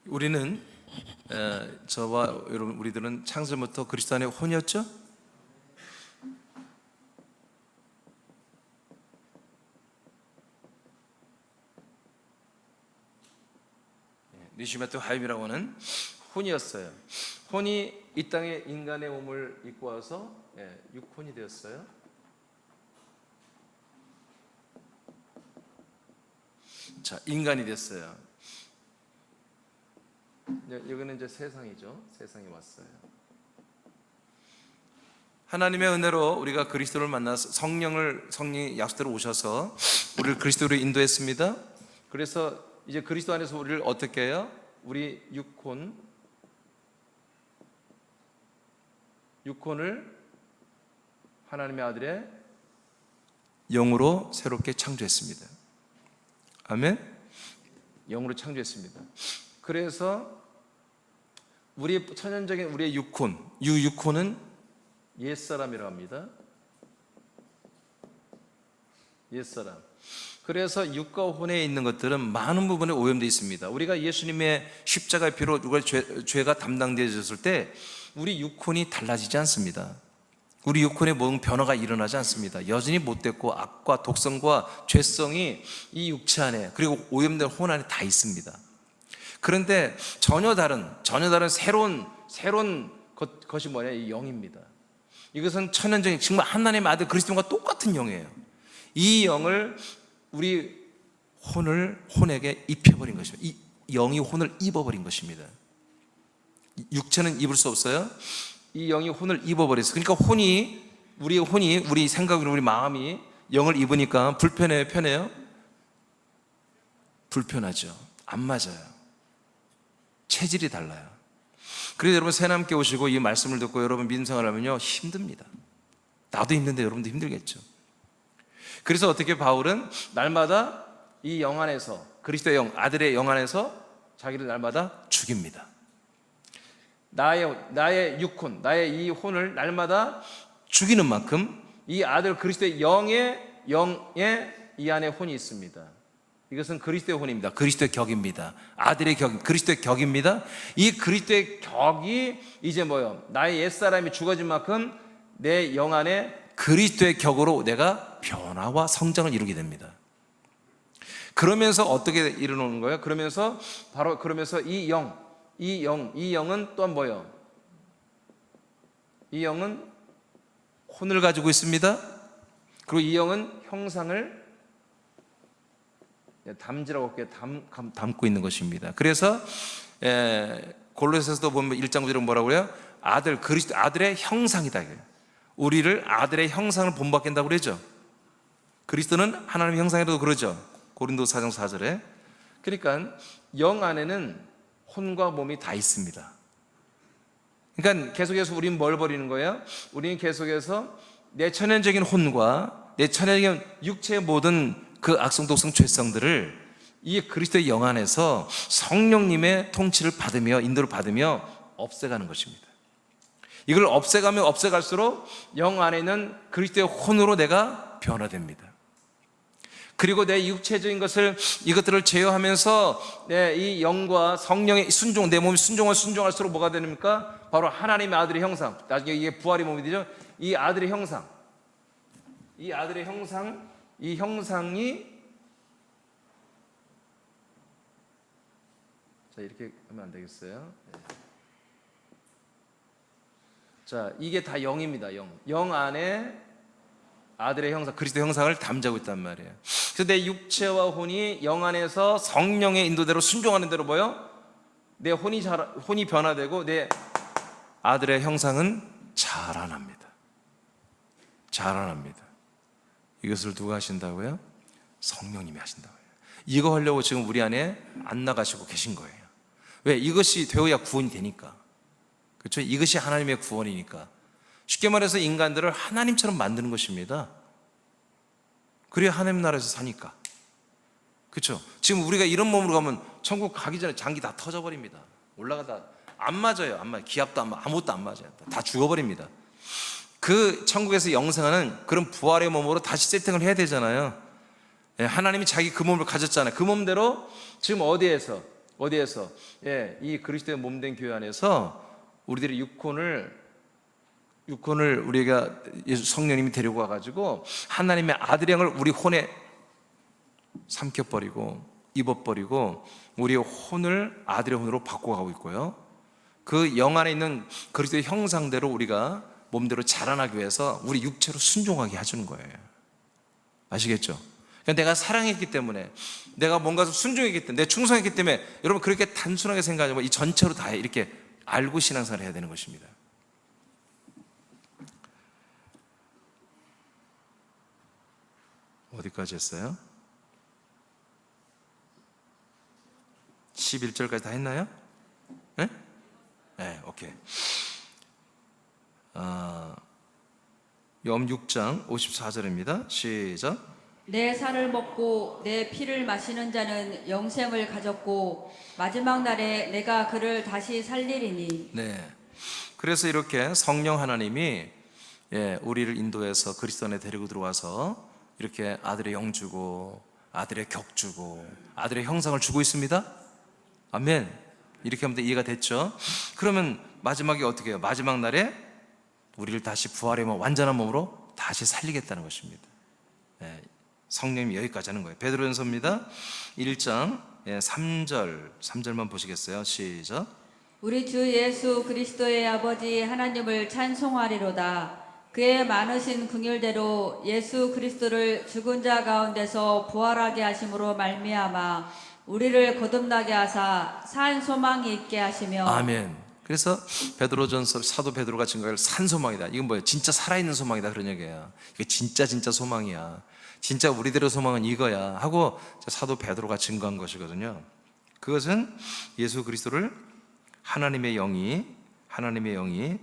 Speaker 1: 우리는 저와 여러분, 우리들은 창세부터 그리스도 안에 혼이었죠? 니시메토 하임이라고 하는 혼이었어요. 혼이 이 땅에 인간의 몸을 입고 와서 육혼이 되었어요. 자, 인간이 됐어요. 여기는 이제 세상이죠. 세상이 왔어요. 하나님의 은혜로 우리가 그리스도를 만나서 성령이 약속대로 오셔서 우리를 그리스도로 인도했습니다. 그래서 이제 그리스도 안에서 우리를 어떻게 해요? 우리 육혼을 하나님의 아들의 영으로 새롭게 창조했습니다. 아멘. 영으로 창조했습니다. 그래서 우리 천연적인 우리의 육혼은 옛사람이라고 합니다. 옛사람. 그래서 육과 혼에 있는 것들은 많은 부분에 오염되어 있습니다. 우리가 예수님의 십자가의 피로 죄가 담당되어졌을 때 우리 육혼이 달라지지 않습니다. 우리 육혼에 모든 변화가 일어나지 않습니다. 여전히 못됐고 악과 독성과 죄성이 이 육체 안에, 그리고 오염된 혼 안에 다 있습니다. 그런데 전혀 다른 새로운 것이 뭐냐? 이 영입니다. 이것은 천연적인 정말 하나님의 아들 그리스도와 똑같은 영이에요. 이 영을 우리 혼에게 입혀버린 것입니다. 이 영이 혼을 입어버린 것입니다. 육체는 입을 수 없어요. 이 영이 혼을 입어버렸어요. 그러니까 우리 생각, 우리 마음이 영을 입으니까 불편해요, 편해요? 불편하죠. 안 맞아요. 체질이 달라요. 그래서 여러분 새남께 오시고 이 말씀을 듣고 여러분 믿음 생활하면요 힘듭니다. 나도 힘든데 여러분도 힘들겠죠. 그래서 어떻게 바울은 날마다 이 영 안에서, 그리스도의 영, 아들의 영 안에서 자기를 날마다 죽입니다. 나의 육혼, 나의 이 혼을 날마다 죽이는 만큼 이 아들 그리스도의 영의 이 안에 혼이 있습니다. 이것은 그리스도의 혼입니다. 그리스도의 격입니다. 아들의 격, 그리스도의 격입니다. 이 그리스도의 격이 이제 뭐요? 나의 옛사람이 죽어진 만큼 내 영 안에 그리스도의 격으로 내가 변화와 성장을 이루게 됩니다. 그러면서 어떻게 이루는 거예요? 그러면서 이 영은 또한 뭐예요? 이 영은 혼을 가지고 있습니다. 그리고 이 영은 형상을 담지라고 담고 있는 것입니다. 그래서 골로새서도 보면 1장 9절에 뭐라고 그래요? 그리스도 아들의 형상이다. 우리를 아들의 형상을 본받겠다고 그러죠. 그리스도는 하나님의 형상이라도 그러죠. 고린도 4장 4절에. 그러니까 영 안에는 혼과 몸이 다 있습니다. 그러니까 계속해서 우리는 뭘 버리는 거예요? 우리는 계속해서 내 천연적인 혼과 내 천연적인 육체의 모든 그 악성, 독성, 죄성들을 이 그리스도의 영 안에서 성령님의 통치를 받으며 인도를 받으며 없애가는 것입니다. 이걸 없애가면 없애갈수록 영 안에 있는 그리스도의 혼으로 내가 변화됩니다. 그리고 내 육체적인 이것들을 제어하면서 이 영과 성령의 순종, 내 몸이 순종할수록 뭐가 됩니까? 바로 하나님의 아들의 형상. 나중에 이게 부활의 몸이 되죠. 이 아들의 형상, 이 형상이 자, 이렇게 하면 안 되겠어요? 자, 이게 다 영입니다. 영 안에 아들의 형상, 그리스도 형상을 담자고 있단 말이에요. 그래서 내 육체와 혼이 영 안에서 성령의 인도대로 순종하는 대로 뭐요? 내 혼이 변화되고 내 아들의 형상은 자라납니다. 이것을 누가 하신다고요? 성령님이 하신다고요. 이거 하려고 지금 우리 안에 안 나가시고 계신 거예요. 왜? 이것이 되어야 구원이 되니까. 그렇죠? 이것이 하나님의 구원이니까. 쉽게 말해서 인간들을 하나님처럼 만드는 것입니다. 그래야 하나님 나라에서 사니까. 그렇죠? 지금 우리가 이런 몸으로 가면 천국 가기 전에 장기 다 터져버립니다. 올라가다 안 맞아요. 기압도 안 맞아요. 아무것도 안 맞아요. 다 죽어버립니다. 그 천국에서 영생하는 그런 부활의 몸으로 다시 세팅을 해야 되잖아요. 하나님이 자기 그 몸을 가졌잖아요. 그 몸대로 지금 어디에서 이 그리스도의 몸된 교회 안에서 우리들의 육혼을 우리가 예수 성령님이 데리고 와가지고 하나님의 아들의 영을 우리 혼에 삼켜버리고 입어버리고 우리의 혼을 아들의 혼으로 바꿔가고 있고요. 그 영 안에 있는 그리스도의 형상대로 우리가 몸대로 자라나기 위해서 우리 육체로 순종하게 해주는 거예요. 아시겠죠? 그러니까 내가 사랑했기 때문에, 내가 뭔가 순종했기 때문에, 내 충성했기 때문에, 여러분 그렇게 단순하게 생각하지 말고 이 전체로 다 이렇게 알고 신앙생활을 해야 되는 것입니다. 어디까지 했어요? 11절까지 다 했나요? 네? 네, 오케이. 욥 6장 54절입니다. 시작.
Speaker 2: 내 살을 먹고 내 피를 마시는 자는 영생을 가졌고 마지막 날에 내가 그를 다시 살리리니.
Speaker 1: 네. 그래서 이렇게 성령 하나님이 우리를 인도해서 그리스도 안에 데리고 들어와서 이렇게 아들의 영 주고 아들의 격 주고 아들의 형상을 주고 있습니다. 아멘. 이렇게 하면 이해가 됐죠? 그러면 마지막에 어떻게 해요? 마지막 날에 우리를 다시 부활의 몸, 완전한 몸으로 다시 살리겠다는 것입니다. 성령님이 여기까지 하는 거예요. 베드로전서입니다. 1장 3절만 보시겠어요? 시작.
Speaker 2: 우리 주 예수 그리스도의 아버지 하나님을 찬송하리로다. 그의 많으신 긍휼대로 예수 그리스도를 죽은 자 가운데서 부활하게 하심으로 말미암아 우리를 거듭나게 하사 산 소망이 있게 하시며.
Speaker 1: 아멘. 그래서 베드로전서 사도 베드로가 증거할 산 소망이다. 이건 뭐예요? 진짜 살아있는 소망이다 그런 얘기예요. 이게 진짜 소망이야. 진짜 우리들의 소망은 이거야 하고 사도 베드로가 증거한 것이거든요. 그것은 예수 그리스도를 하나님의 영이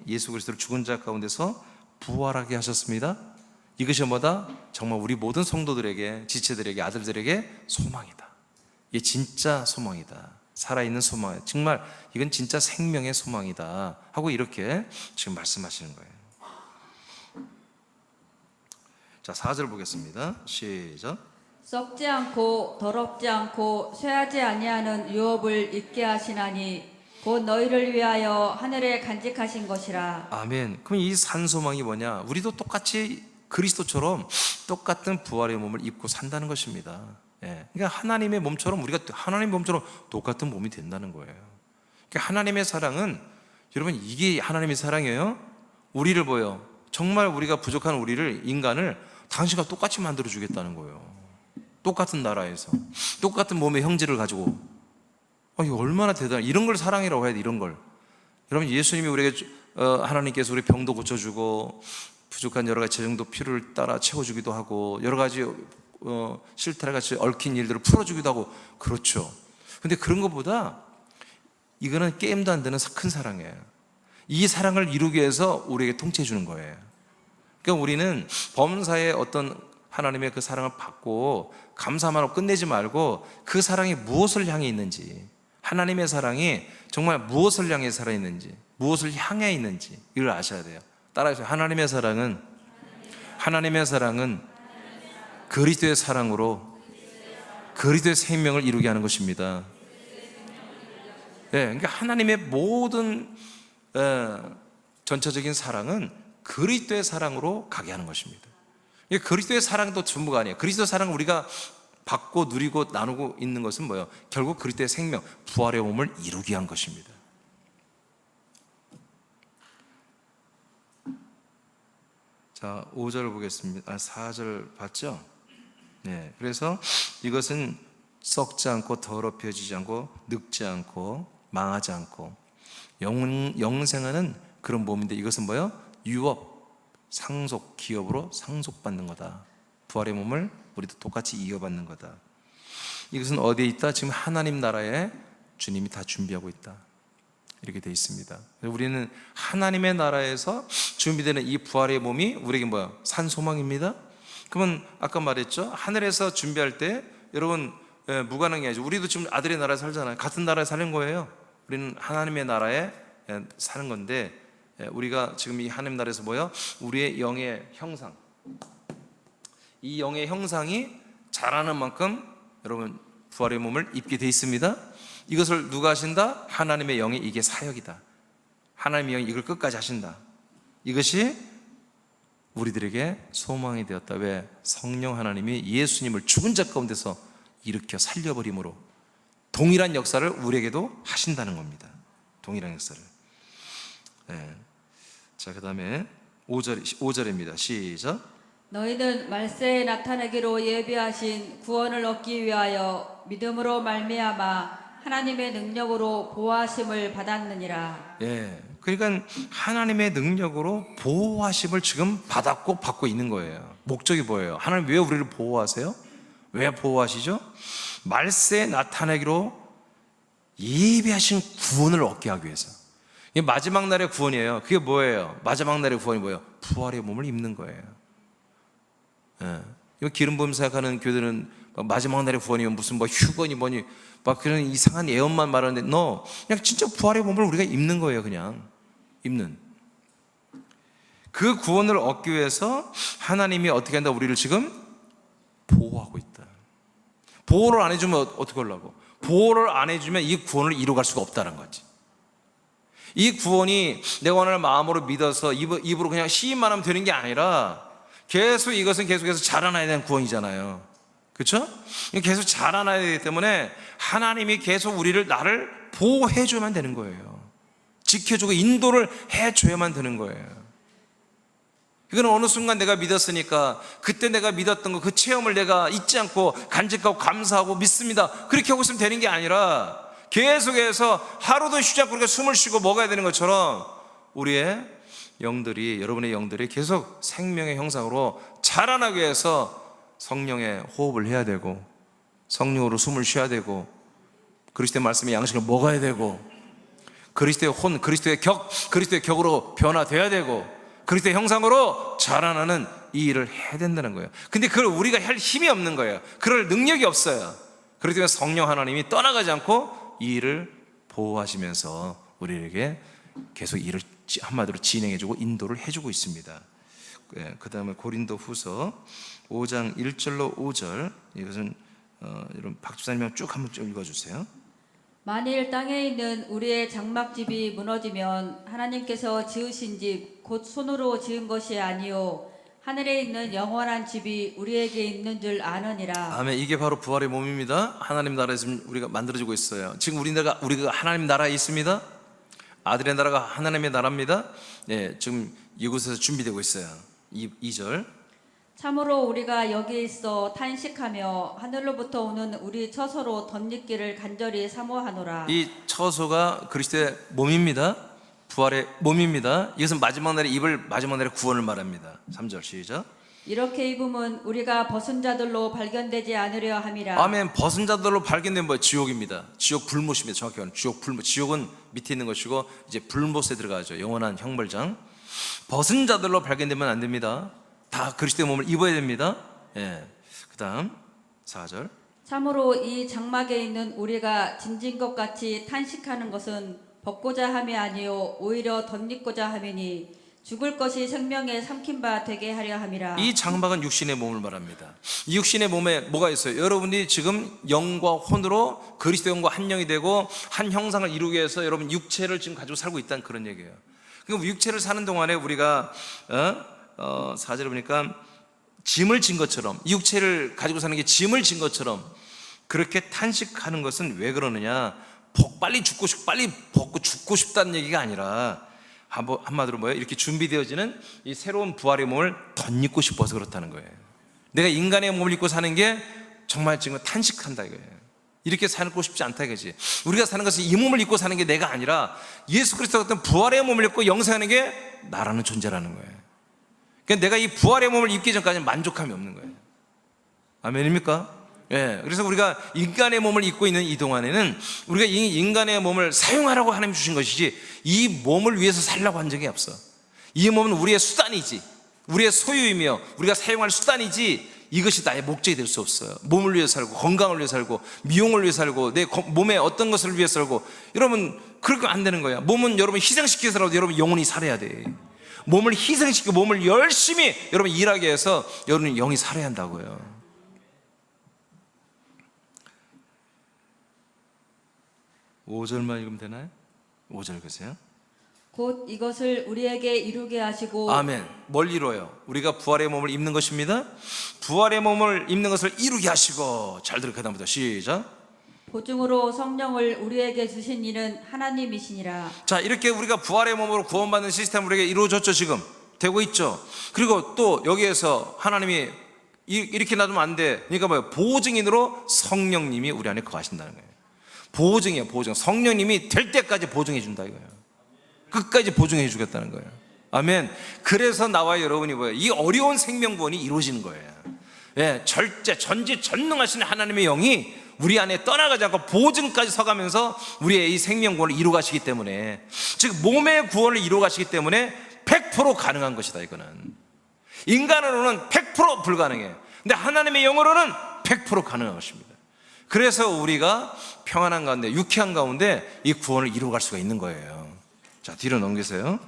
Speaker 1: 예수 그리스도를 죽은 자 가운데서 부활하게 하셨습니다. 이것이 뭐다? 정말 우리 모든 성도들에게, 지체들에게, 아들들에게 소망이다. 이게 진짜 소망이다. 살아있는 소망, 정말 이건 진짜 생명의 소망이다 하고 이렇게 지금 말씀하시는 거예요. 자, 4절 보겠습니다. 시작.
Speaker 2: 썩지 않고 더럽지 않고 쇠하지 아니하는 유업을 있게 하시나니 곧 너희를 위하여 하늘에 간직하신 것이라.
Speaker 1: 아멘. 그럼 이 산 소망이 뭐냐? 우리도 똑같이 그리스도처럼 똑같은 부활의 몸을 입고 산다는 것입니다. 그러니까 하나님의 몸처럼 우리가 하나님의 몸처럼 똑같은 몸이 된다는 거예요. 그러니까 하나님의 사랑은, 여러분 이게 하나님의 사랑이에요. 우리를 뭐요? 정말 우리가 부족한 인간을 당신과 똑같이 만들어 주겠다는 거예요. 똑같은 나라에서 똑같은 몸의 형질을 가지고. 이거 얼마나 대단해. 이런 걸 사랑이라고 해야 돼. 이런 걸. 여러분 예수님이 우리에게 하나님께서 우리 병도 고쳐주고 부족한 여러 가지 재정도 필요를 따라 채워주기도 하고 여러 가지 실타래 같이 얽힌 일들을 풀어주기도 하고 그렇죠. 근데 그런 것보다 이거는 게임도 안 되는 큰 사랑이에요. 이 사랑을 이루기 위해서 우리에게 통치해 주는 거예요. 그러니까 우리는 범사의 어떤 하나님의 그 사랑을 받고 감사만 하고 끝내지 말고 그 사랑이 무엇을 향해 있는지, 하나님의 사랑이 정말 무엇을 향해 살아있는지, 무엇을 향해 있는지 이걸 아셔야 돼요. 따라하세요. 하나님의 사랑은 그리스도의 사랑으로 그리스도의 생명을 이루게 하는 것입니다. 네, 그러니까 하나님의 모든 전체적인 사랑은 그리스도의 사랑으로 가게 하는 것입니다. 그리스도의 사랑도 전부가 아니에요. 그리스도의 사랑을 우리가 받고 누리고 나누고 있는 것은 뭐예요? 결국 그리스도의 생명, 부활의 몸을 이루게 한 것입니다. 자, 5절 보겠습니다. 4절 봤죠? 네, 그래서 이것은 썩지 않고 더럽혀지지 않고 늙지 않고 망하지 않고 영생하는 그런 몸인데, 이것은 뭐예요? 유업, 상속, 기업으로 상속받는 거다. 부활의 몸을 우리도 똑같이 이어받는 거다. 이것은 어디에 있다? 지금 하나님 나라에 주님이 다 준비하고 있다. 이렇게 되어 있습니다. 우리는 하나님의 나라에서 준비되는 이 부활의 몸이 우리에게 뭐야? 산 소망입니다. 그러면 아까 말했죠? 하늘에서 준비할 때 여러분 무관한 아니죠. 우리도 지금 아들의 나라에 살잖아요. 같은 나라에 사는 거예요. 우리는 하나님의 나라에 사는 건데, 우리가 지금 이 하나님 나라에서 뭐야? 우리의 영의 형상, 이 영의 형상이 자라는 만큼 여러분 부활의 몸을 입게 돼 있습니다. 이것을 누가 하신다? 하나님의 영이 이게 사역이다. 하나님의 영이 이걸 끝까지 하신다. 이것이 우리들에게 소망이 되었다. 왜? 성령 하나님이 예수님을 죽은 자 가운데서 일으켜 살려버림으로 동일한 역사를 우리에게도 하신다는 겁니다. 동일한 역사를. 네. 자, 그 다음에 5절입니다. 시작.
Speaker 2: 너희는 말세에 나타내기로 예비하신 구원을 얻기 위하여 믿음으로 말미암아 하나님의 능력으로 보호하심을 받았느니라.
Speaker 1: 예, 그러니까 하나님의 능력으로 보호하심을 지금 받았고 받고 있는 거예요. 목적이 뭐예요? 하나님 왜 우리를 보호하세요? 왜 보호하시죠? 말세에 나타내기로 예비하신 구원을 얻게 하기 위해서. 이게 마지막 날의 구원이에요. 그게 뭐예요? 마지막 날의 구원이 뭐예요? 부활의 몸을 입는 거예요. 예. 이 기름 부음 생각하는 교회들은 마지막 날의 구원이면 무슨 뭐 휴건이 뭐니 막 그런 이상한 예언만 말하는데, 그냥 진짜 부활의 몸을 우리가 입는 거예요. 그냥 입는. 그 구원을 얻기 위해서 하나님이 어떻게 한다? 우리를 지금 보호하고 있다. 보호를 안 해주면 어떻게 하려고? 보호를 안 해주면 이 구원을 이루어갈 수가 없다는 거지. 이 구원이 내가 오늘 마음으로 믿어서 입으로 그냥 시인만 하면 되는 게 아니라 계속 이것은 계속해서 자라나야 되는 구원이잖아요. 그렇죠? 계속 자라나야 되기 때문에 하나님이 계속 나를 보호해줘야만 되는 거예요. 지켜주고 인도를 해줘야만 되는 거예요. 이건 어느 순간 내가 믿었으니까 그때 내가 믿었던 거, 그 체험을 내가 잊지 않고 간직하고 감사하고 믿습니다, 그렇게 하고 있으면 되는 게 아니라 계속해서 하루도 쉬지 않고 우리가 숨을 쉬고 먹어야 되는 것처럼 우리의 영들이, 여러분의 영들이 계속 생명의 형상으로 자라나기 위해서 성령의 호흡을 해야 되고, 성령으로 숨을 쉬어야 되고, 그리스도의 말씀의 양식을 먹어야 되고, 그리스도의 혼, 그리스도의 격으로 변화돼야 되고, 그리스도의 형상으로 자라나는 이 일을 해야 된다는 거예요. 근데 그걸 우리가 할 힘이 없는 거예요. 그럴 능력이 없어요. 그렇기 때문에 성령 하나님이 떠나가지 않고 이 일을 보호하시면서 우리에게 계속 일을 한마디로 진행해주고 인도를 해주고 있습니다. 그 다음에 고린도 후서 5장 1절로 5절, 이것은 여러분 박집사님 쭉 한번 좀 읽어주세요.
Speaker 2: 만일 땅에 있는 우리의 장막집이 무너지면 하나님께서 지으신 집 곧 손으로 지은 것이 아니요 하늘에 있는 영원한 집이 우리에게 있는 줄 아느니라.
Speaker 1: 아멘. 이게 바로 부활의 몸입니다. 하나님 나라에서 우리가 만들어지고 있어요. 지금 우리가 하나님 나라에 있습니다. 아들의 나라가 하나님의 나라입니다. 네, 지금 이곳에서 준비되고 있어요. 2절.
Speaker 2: 참으로 우리가 여기 있어 탄식하며 하늘로부터 오는 우리 처소로 덧입기를 간절히 사모하노라.
Speaker 1: 이 처소가 그리스도의 몸입니다. 부활의 몸입니다. 이것은 마지막 날에 입을 마지막 날의 구원을 말합니다. 3절 시작.
Speaker 2: 이렇게 입음은 우리가 벗은 자들로 발견되지 않으려 함이라.
Speaker 1: 아멘. 벗은 자들로 발견된 뭐 지옥입니다. 지옥 불못입니다. 정확히 말하면 지옥 불못. 지옥은 밑에 있는 것이고 이제 불못에 들어가죠. 영원한 형벌장. 벗은 자들로 발견되면 안 됩니다. 다 그리스도의 몸을 입어야 됩니다. 예. 그다음 4절.
Speaker 2: 참으로 이 장막에 있는 우리가 진진 것 같이 탄식하는 것은 벗고자 함이 아니요 오히려 덧입고자 함이니 죽을 것이 생명에 삼킨 바 되게 하려 함이라.
Speaker 1: 이 장막은 육신의 몸을 말합니다. 이 육신의 몸에 뭐가 있어요? 여러분이 지금 영과 혼으로 그리스도 영과 한 영이 되고 한 형상을 이루기 위해서 여러분 육체를 지금 가지고 살고 있다는 그런 얘기예요. 그러니까 육체를 사는 동안에 우리가 4절에 보니까 짐을 진 것처럼, 이 육체를 가지고 사는 게 짐을 진 것처럼 그렇게 탄식하는 것은 왜 그러느냐? 빨리 죽고 싶고 빨리 벗고 죽고 싶다는 얘기가 아니라 한마디로 뭐예요? 이렇게 준비되어지는 이 새로운 부활의 몸을 덧입고 싶어서 그렇다는 거예요. 내가 인간의 몸을 입고 사는 게 정말 지금 탄식한다 이거예요. 이렇게 살고 싶지 않다 이거지. 우리가 사는 것은 이 몸을 입고 사는 게 내가 아니라 예수 그리스도 같은 부활의 몸을 입고 영생하는 게 나라는 존재라는 거예요. 그러니까 내가 이 부활의 몸을 입기 전까지는 만족함이 없는 거예요. 아멘입니까? 예, 그래서 우리가 인간의 몸을 입고 있는 이 동안에는 우리가 이 인간의 몸을 사용하라고 하나님 주신 것이지 이 몸을 위해서 살라고 한 적이 없어. 이 몸은 우리의 수단이지, 우리의 소유이며 우리가 사용할 수단이지 이것이 나의 목적이 될 수 없어요. 몸을 위해 살고 건강을 위해 살고 미용을 위해 살고 내 몸에 어떤 것을 위해 살고 여러분 그렇게 안 되는 거야. 몸은 여러분 희생시켜서라도 여러분 영혼이 살아야 돼. 몸을 희생시키고 몸을 열심히 여러분 일하게 해서 여러분 영이 살아야 한다고요. 5절만 읽으면 되나요? 5절 보세요.
Speaker 2: 곧 이것을 우리에게 이루게 하시고.
Speaker 1: 아멘. 뭘 이뤄요? 우리가 부활의 몸을 입는 것입니다. 부활의 몸을 입는 것을 이루게 하시고. 잘 들어. 그다음부터 시작.
Speaker 2: 보증으로 성령을 우리에게 주신 이는 하나님이시니라.
Speaker 1: 자, 이렇게 우리가 부활의 몸으로 구원받는 시스템 우리에게 이루어졌죠. 지금 되고 있죠. 그리고 또 여기에서 하나님이 이렇게 놔두면 안 돼. 그러니까 뭐예요? 보증인으로 성령님이 우리 안에 거하신다는 거예요. 보증이에요. 보증. 성령님이 될 때까지 보증해 준다 이거예요. 끝까지 보증해 주겠다는 거예요. 아멘. 그래서 나와 여러분이 뭐예요? 이 어려운 생명구원이 이루어지는 거예요. 예, 절제 전지 전능하신 하나님의 영이 우리 안에 떠나가지 않고 보증까지 서가면서 우리의 이 생명구원을 이루어 가시기 때문에, 즉 몸의 구원을 이루어 가시기 때문에 100% 가능한 것이다. 이거는 인간으로는 100% 불가능해요. 근데 하나님의 영으로는 100% 가능한 것입니다. 그래서 우리가 평안한 가운데, 유쾌한 가운데 이 구원을 이루어갈 수가 있는 거예요. 자, 뒤로 넘기세요.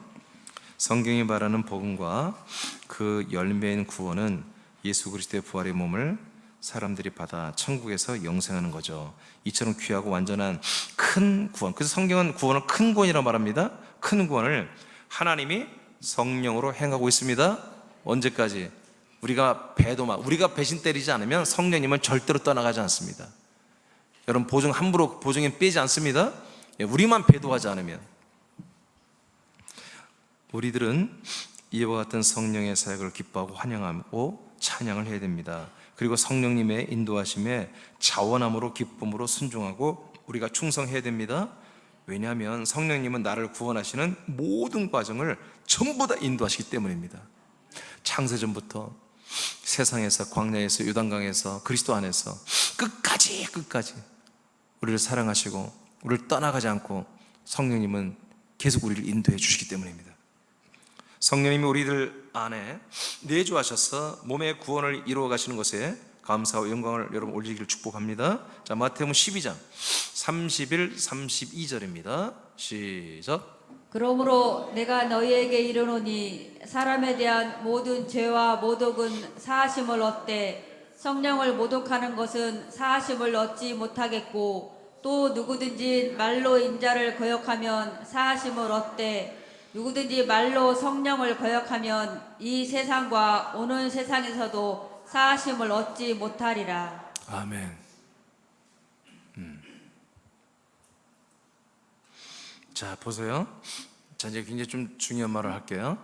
Speaker 1: 성경이 말하는 복음과 그 열매인 구원은 예수 그리스도의 부활의 몸을 사람들이 받아 천국에서 영생하는 거죠. 이처럼 귀하고 완전한 큰 구원. 그래서 성경은 구원을 큰 구원이라고 말합니다. 큰 구원을 하나님이 성령으로 행하고 있습니다. 언제까지? 우리가 배신 때리지 않으면 성령님은 절대로 떠나가지 않습니다. 여러분 보증 함부로 보증인 빼지 않습니다. 우리만 배도하지 않으면. 우리들은 이와 같은 성령의 사역을 기뻐하고 환영하고 찬양을 해야 됩니다. 그리고 성령님의 인도하심에 자원함으로 기쁨으로 순종하고 우리가 충성해야 됩니다. 왜냐하면 성령님은 나를 구원하시는 모든 과정을 전부 다 인도하시기 때문입니다. 창세전부터 세상에서, 광야에서, 요단강에서, 그리스도 안에서 끝까지 우리를 사랑하시고 우리를 떠나가지 않고 성령님은 계속 우리를 인도해 주시기 때문입니다. 성령님이 우리들 안에 내주하셔서 몸의 구원을 이루어 가시는 것에 감사와 영광을 여러분 올리기를 축복합니다. 자, 마태복음 12장 31, 32절입니다. 시작.
Speaker 2: 그러므로 내가 너희에게 이르노니 사람에 대한 모든 죄와 모독은 사하심을 얻되 성령을 모독하는 것은 사하심을 얻지 못하겠고, 또 누구든지 말로 인자를 거역하면 사하심을 얻되 누구든지 말로 성령을 거역하면 이 세상과 오는 세상에서도 사하심을 얻지 못하리라.
Speaker 1: 아멘. 자, 보세요. 자, 이제 굉장히 좀 중요한 말을 할게요.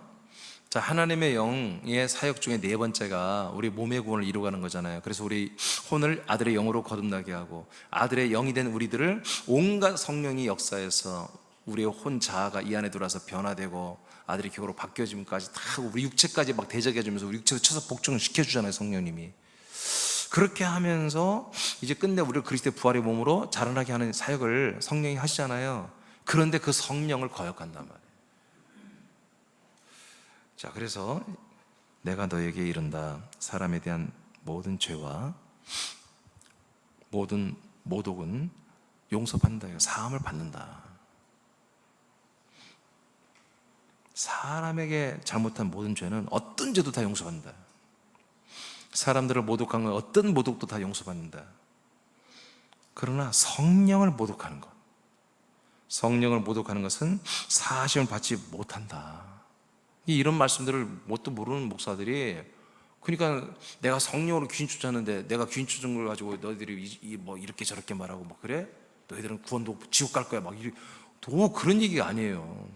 Speaker 1: 자, 하나님의 영의 사역 중에 네 번째가 우리 몸의 구원을 이루어가는 거잖아요. 그래서 우리 혼을 아들의 영으로 거듭나게 하고 아들의 영이 된 우리들을 온갖 성령이 역사해서 우리의 혼 자아가 이 안에 들어와서 변화되고 아들이 교회로 바뀌어지면까지 다 우리 육체까지 막 대적해주면서 우리 육체도 쳐서 복종을 시켜주잖아요, 성령님이. 그렇게 하면서 이제 끝내 우리를 그리스도의 부활의 몸으로 자라나게 하는 사역을 성령이 하시잖아요. 그런데 그 성령을 거역한단 말이에요. 자, 그래서 내가 너에게 이른다. 사람에 대한 모든 죄와 모든 모독은 용서받는다. 사함을 받는다. 사람에게 잘못한 모든 죄는 어떤 죄도 다 용서받는다. 사람들을 모독한 건 어떤 모독도 다 용서받는다. 그러나 성령을 모독하는 것, 성령을 모독하는 것은 사하심을 받지 못한다. 이런 말씀들을 뭣도 모르는 목사들이, 그러니까 내가 성령으로 귀신 쫓았는데 내가 귀신 쫓은 걸 가지고 너희들이 뭐 이렇게 저렇게 말하고 뭐 그래? 너희들은 구원도 지옥 갈 거야 막 또 그런 얘기가 아니에요.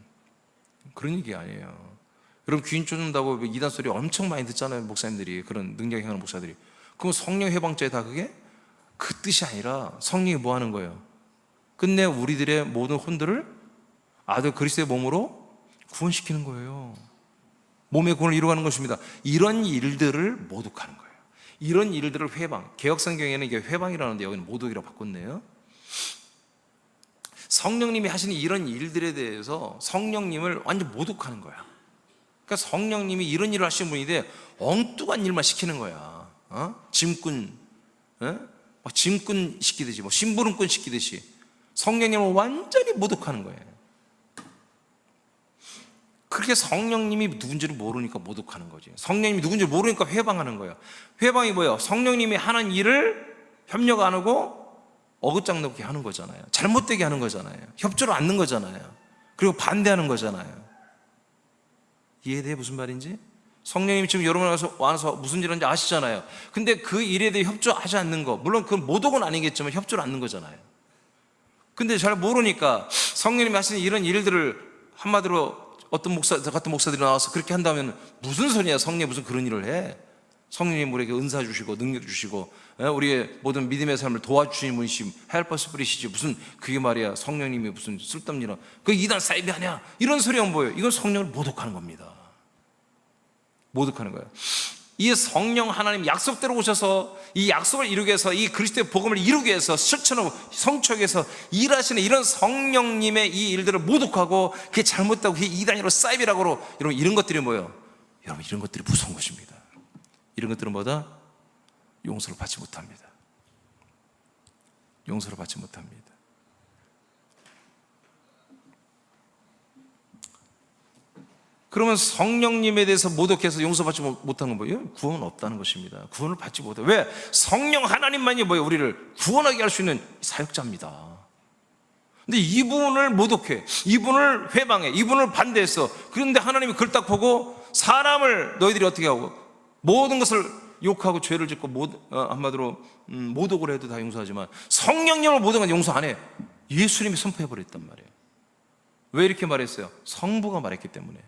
Speaker 1: 그런 얘기 아니에요. 여러분, 귀신 쫓는다고 이단 소리 엄청 많이 듣잖아요, 목사님들이. 그런 능력 행하는 목사들이. 그럼 성령 해방죄 다 그게? 그 뜻이 아니라 성령이 뭐 하는 거예요? 끝내 우리들의 모든 혼들을 아들 그리스도의 몸으로 구원시키는 거예요. 몸의 구원을 이루어가는 것입니다. 이런 일들을 모독하는 거예요. 이런 일들을 회방, 개혁성경에는 이게 회방이라는데 여기는 모독이라고 바꿨네요. 성령님이 하시는 이런 일들에 대해서 성령님을 완전 모독하는 거야. 그러니까 성령님이 이런 일을 하시는 분인데 엉뚱한 일만 시키는 거야. 짐꾼, 막 짐꾼 시키듯이, 뭐 심부름꾼 시키듯이 성령님을 완전히 모독하는 거예요. 그렇게 성령님이 누군지를 모르니까 모독하는 거지. 성령님이 누군지를 모르니까 회방하는 거예요. 회방이 뭐예요? 성령님이 하는 일을 협력 안 하고 어긋장 넣게 하는 거잖아요. 잘못되게 하는 거잖아요. 협조를 않는 거잖아요. 그리고 반대하는 거잖아요. 이해돼? 무슨 말인지? 성령님이 지금 여러분 와서 무슨 일 하는지 아시잖아요. 근데 그 일에 대해 협조하지 않는 거, 물론 그건 모독은 아니겠지만 협조를 않는 거잖아요. 근데 잘 모르니까 성령님이 하시는 이런 일들을 한마디로 어떤 목사 같은 목사들이 나와서 그렇게 한다면 무슨 소리야? 성령이 무슨 그런 일을 해? 성령님 우리에게 은사 주시고 능력 주시고 우리의 모든 믿음의 삶을 도와주시는 분이시, 헬퍼 스피릿이지 무슨 그게 말이야 성령님이 무슨 쓸데없는 일, 그 이단 사이비 아니야, 이런 소리가 뭐예요? 이건 성령을 모독하는 겁니다. 모독하는 거예요. 이 성령 하나님 약속대로 오셔서 이 약속을 이루기 위해서, 이 그리스도의 복음을 이루기 위해서 실천하고 성취하기 위해서 일하시는 이런 성령님의 이 일들을 모독하고 그게 잘못되고 그게 이단이라고 사이비라고, 여러분 이런 것들이 뭐예요? 여러분 이런 것들이 무서운 것입니다. 이런 것들은 뭐다? 용서를 받지 못합니다. 용서를 받지 못합니다. 그러면 성령님에 대해서 모독해서 용서받지 못하는 건 뭐예요? 구원은 없다는 것입니다. 구원을 받지 못해요. 왜? 성령 하나님만이 뭐예요? 우리를 구원하게 할 수 있는 사역자입니다. 근데 이분을 모독해, 이분을 회방해, 이분을 반대했어. 그런데 하나님이 그걸 딱 보고 사람을 너희들이 어떻게 하고 모든 것을 욕하고 죄를 짓고 한마디로 모독을 해도 다 용서하지만 성령님을 모독은 용서 안 해. 예수님이 선포해버렸단 말이에요. 왜 이렇게 말했어요? 성부가 말했기 때문에,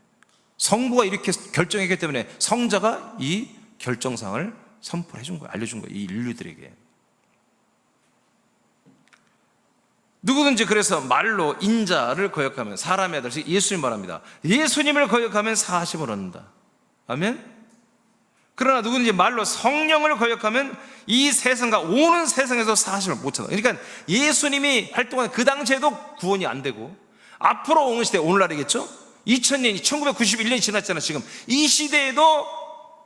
Speaker 1: 성부가 이렇게 결정했기 때문에 성자가 이 결정상을 선포해 준 거예요. 알려준 거예요. 이 인류들에게. 누구든지 그래서 말로 인자를 거역하면, 사람의 아들 예수님 말합니다. 예수님을 거역하면 사하심을 얻는다. 아멘. 그러나 누구든지 말로 성령을 거역하면 이 세상과 오는 세상에서 사하심을 못 찾아. 그러니까 예수님이 활동한 그 당시에도 구원이 안 되고, 앞으로 오는 시대, 오늘날이겠죠? 2000년이 1991년이 지났잖아요. 지금 이 시대에도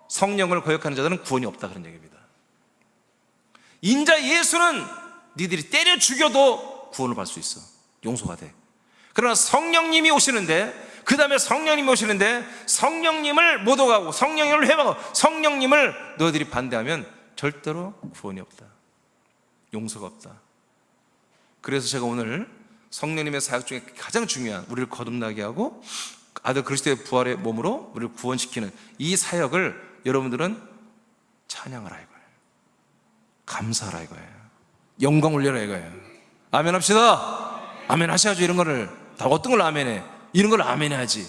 Speaker 1: 성령을 거역하는 자들은 구원이 없다, 그런 얘기입니다. 인자 예수는 니들이 때려 죽여도 구원을 받을 수 있어. 용서가 돼. 그러나 성령님이 오시는데, 그 다음에 성령님이 오시는데 성령님을 모독하고 성령님을 회방하고 성령님을 너희들이 반대하면 절대로 구원이 없다, 용서가 없다. 그래서 제가 오늘 성령님의 사역 중에 가장 중요한, 우리를 거듭나게 하고 아들 그리스도의 부활의 몸으로 우리를 구원시키는 이 사역을 여러분들은 찬양하라 이거예요. 감사하라 이거예요. 영광 올려라 이거예요. 아멘 합시다. 아멘 하셔야죠. 이런 거를 다 어떤 걸 아멘해? 이런 걸 아멘해야지.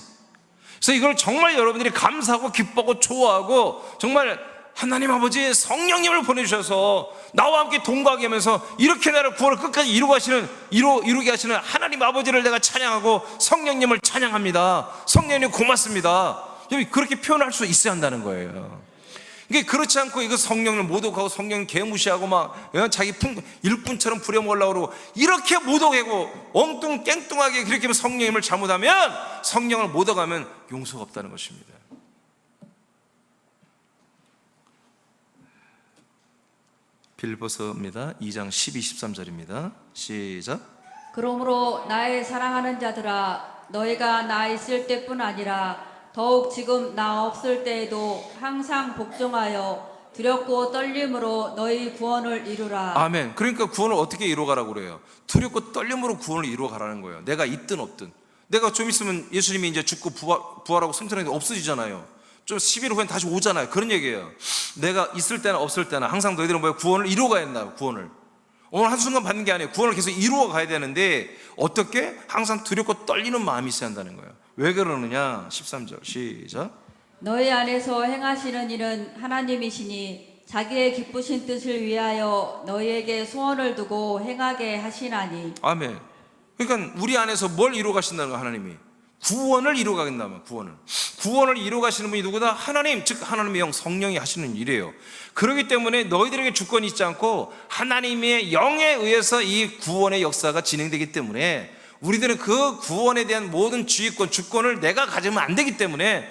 Speaker 1: 그래서 이걸 정말 여러분들이 감사하고 기뻐하고 좋아하고 정말 하나님 아버지 성령님을 보내주셔서 나와 함께 동거하게 하면서 이렇게 나를 구원을 끝까지 이루게 하시는 하나님 아버지를 내가 찬양하고 성령님을 찬양합니다. 성령님 고맙습니다. 그렇게 표현할 수 있어야 한다는 거예요. 이게 그렇지 않고 이거 성령을 모독하고 성령 개무시하고 막 자기 일꾼처럼 부려먹으려고 그러고 이렇게 모독하고 엉뚱깽뚱하게 그렇게 성령님을 잘못하면, 성령을 모독하면 용서가 없다는 것입니다. 빌보서입니다. 2장 12, 13절입니다. 시작.
Speaker 2: 그러므로 나의 사랑하는 자들아, 너희가 나 있을 때뿐 아니라 더욱 지금 나 없을 때에도 항상 복종하여 두렵고 떨림으로 너희 구원을 이루라.
Speaker 1: 아멘. 그러니까 구원을 어떻게 이루어가라고 그래요? 두렵고 떨림으로 구원을 이루어가라는 거예요. 내가 있든 없든. 내가 좀 있으면 예수님이 이제 죽고 부활하고 승천하는데 없어지잖아요. 좀 10일 후엔 다시 오잖아요. 그런 얘기예요. 내가 있을 때나 없을 때나 항상 너희들은 뭐예요? 구원을 이루어가야 된다. 구원을 오늘 한순간 받는 게 아니에요. 구원을 계속 이루어가야 되는데 어떻게? 항상 두렵고 떨리는 마음이 있어야 한다는 거예요. 왜 그러느냐? 13절 시작.
Speaker 2: 너희 안에서 행하시는 일은 하나님이시니 자기의 기쁘신 뜻을 위하여 너희에게 소원을 두고 행하게 하시나니.
Speaker 1: 아멘. 그러니까 우리 안에서 뭘 이루어가신다는 거예요. 하나님이 구원을 이루어가겠다면 구원을 이루어가시는 분이 누구다? 하나님, 즉 하나님의 영 성령이 하시는 일이에요. 그렇기 때문에 너희들에게 주권이 있지 않고 하나님의 영에 의해서 이 구원의 역사가 진행되기 때문에 우리들은 그 구원에 대한 모든 주의권, 주권을 내가 가지면 안 되기 때문에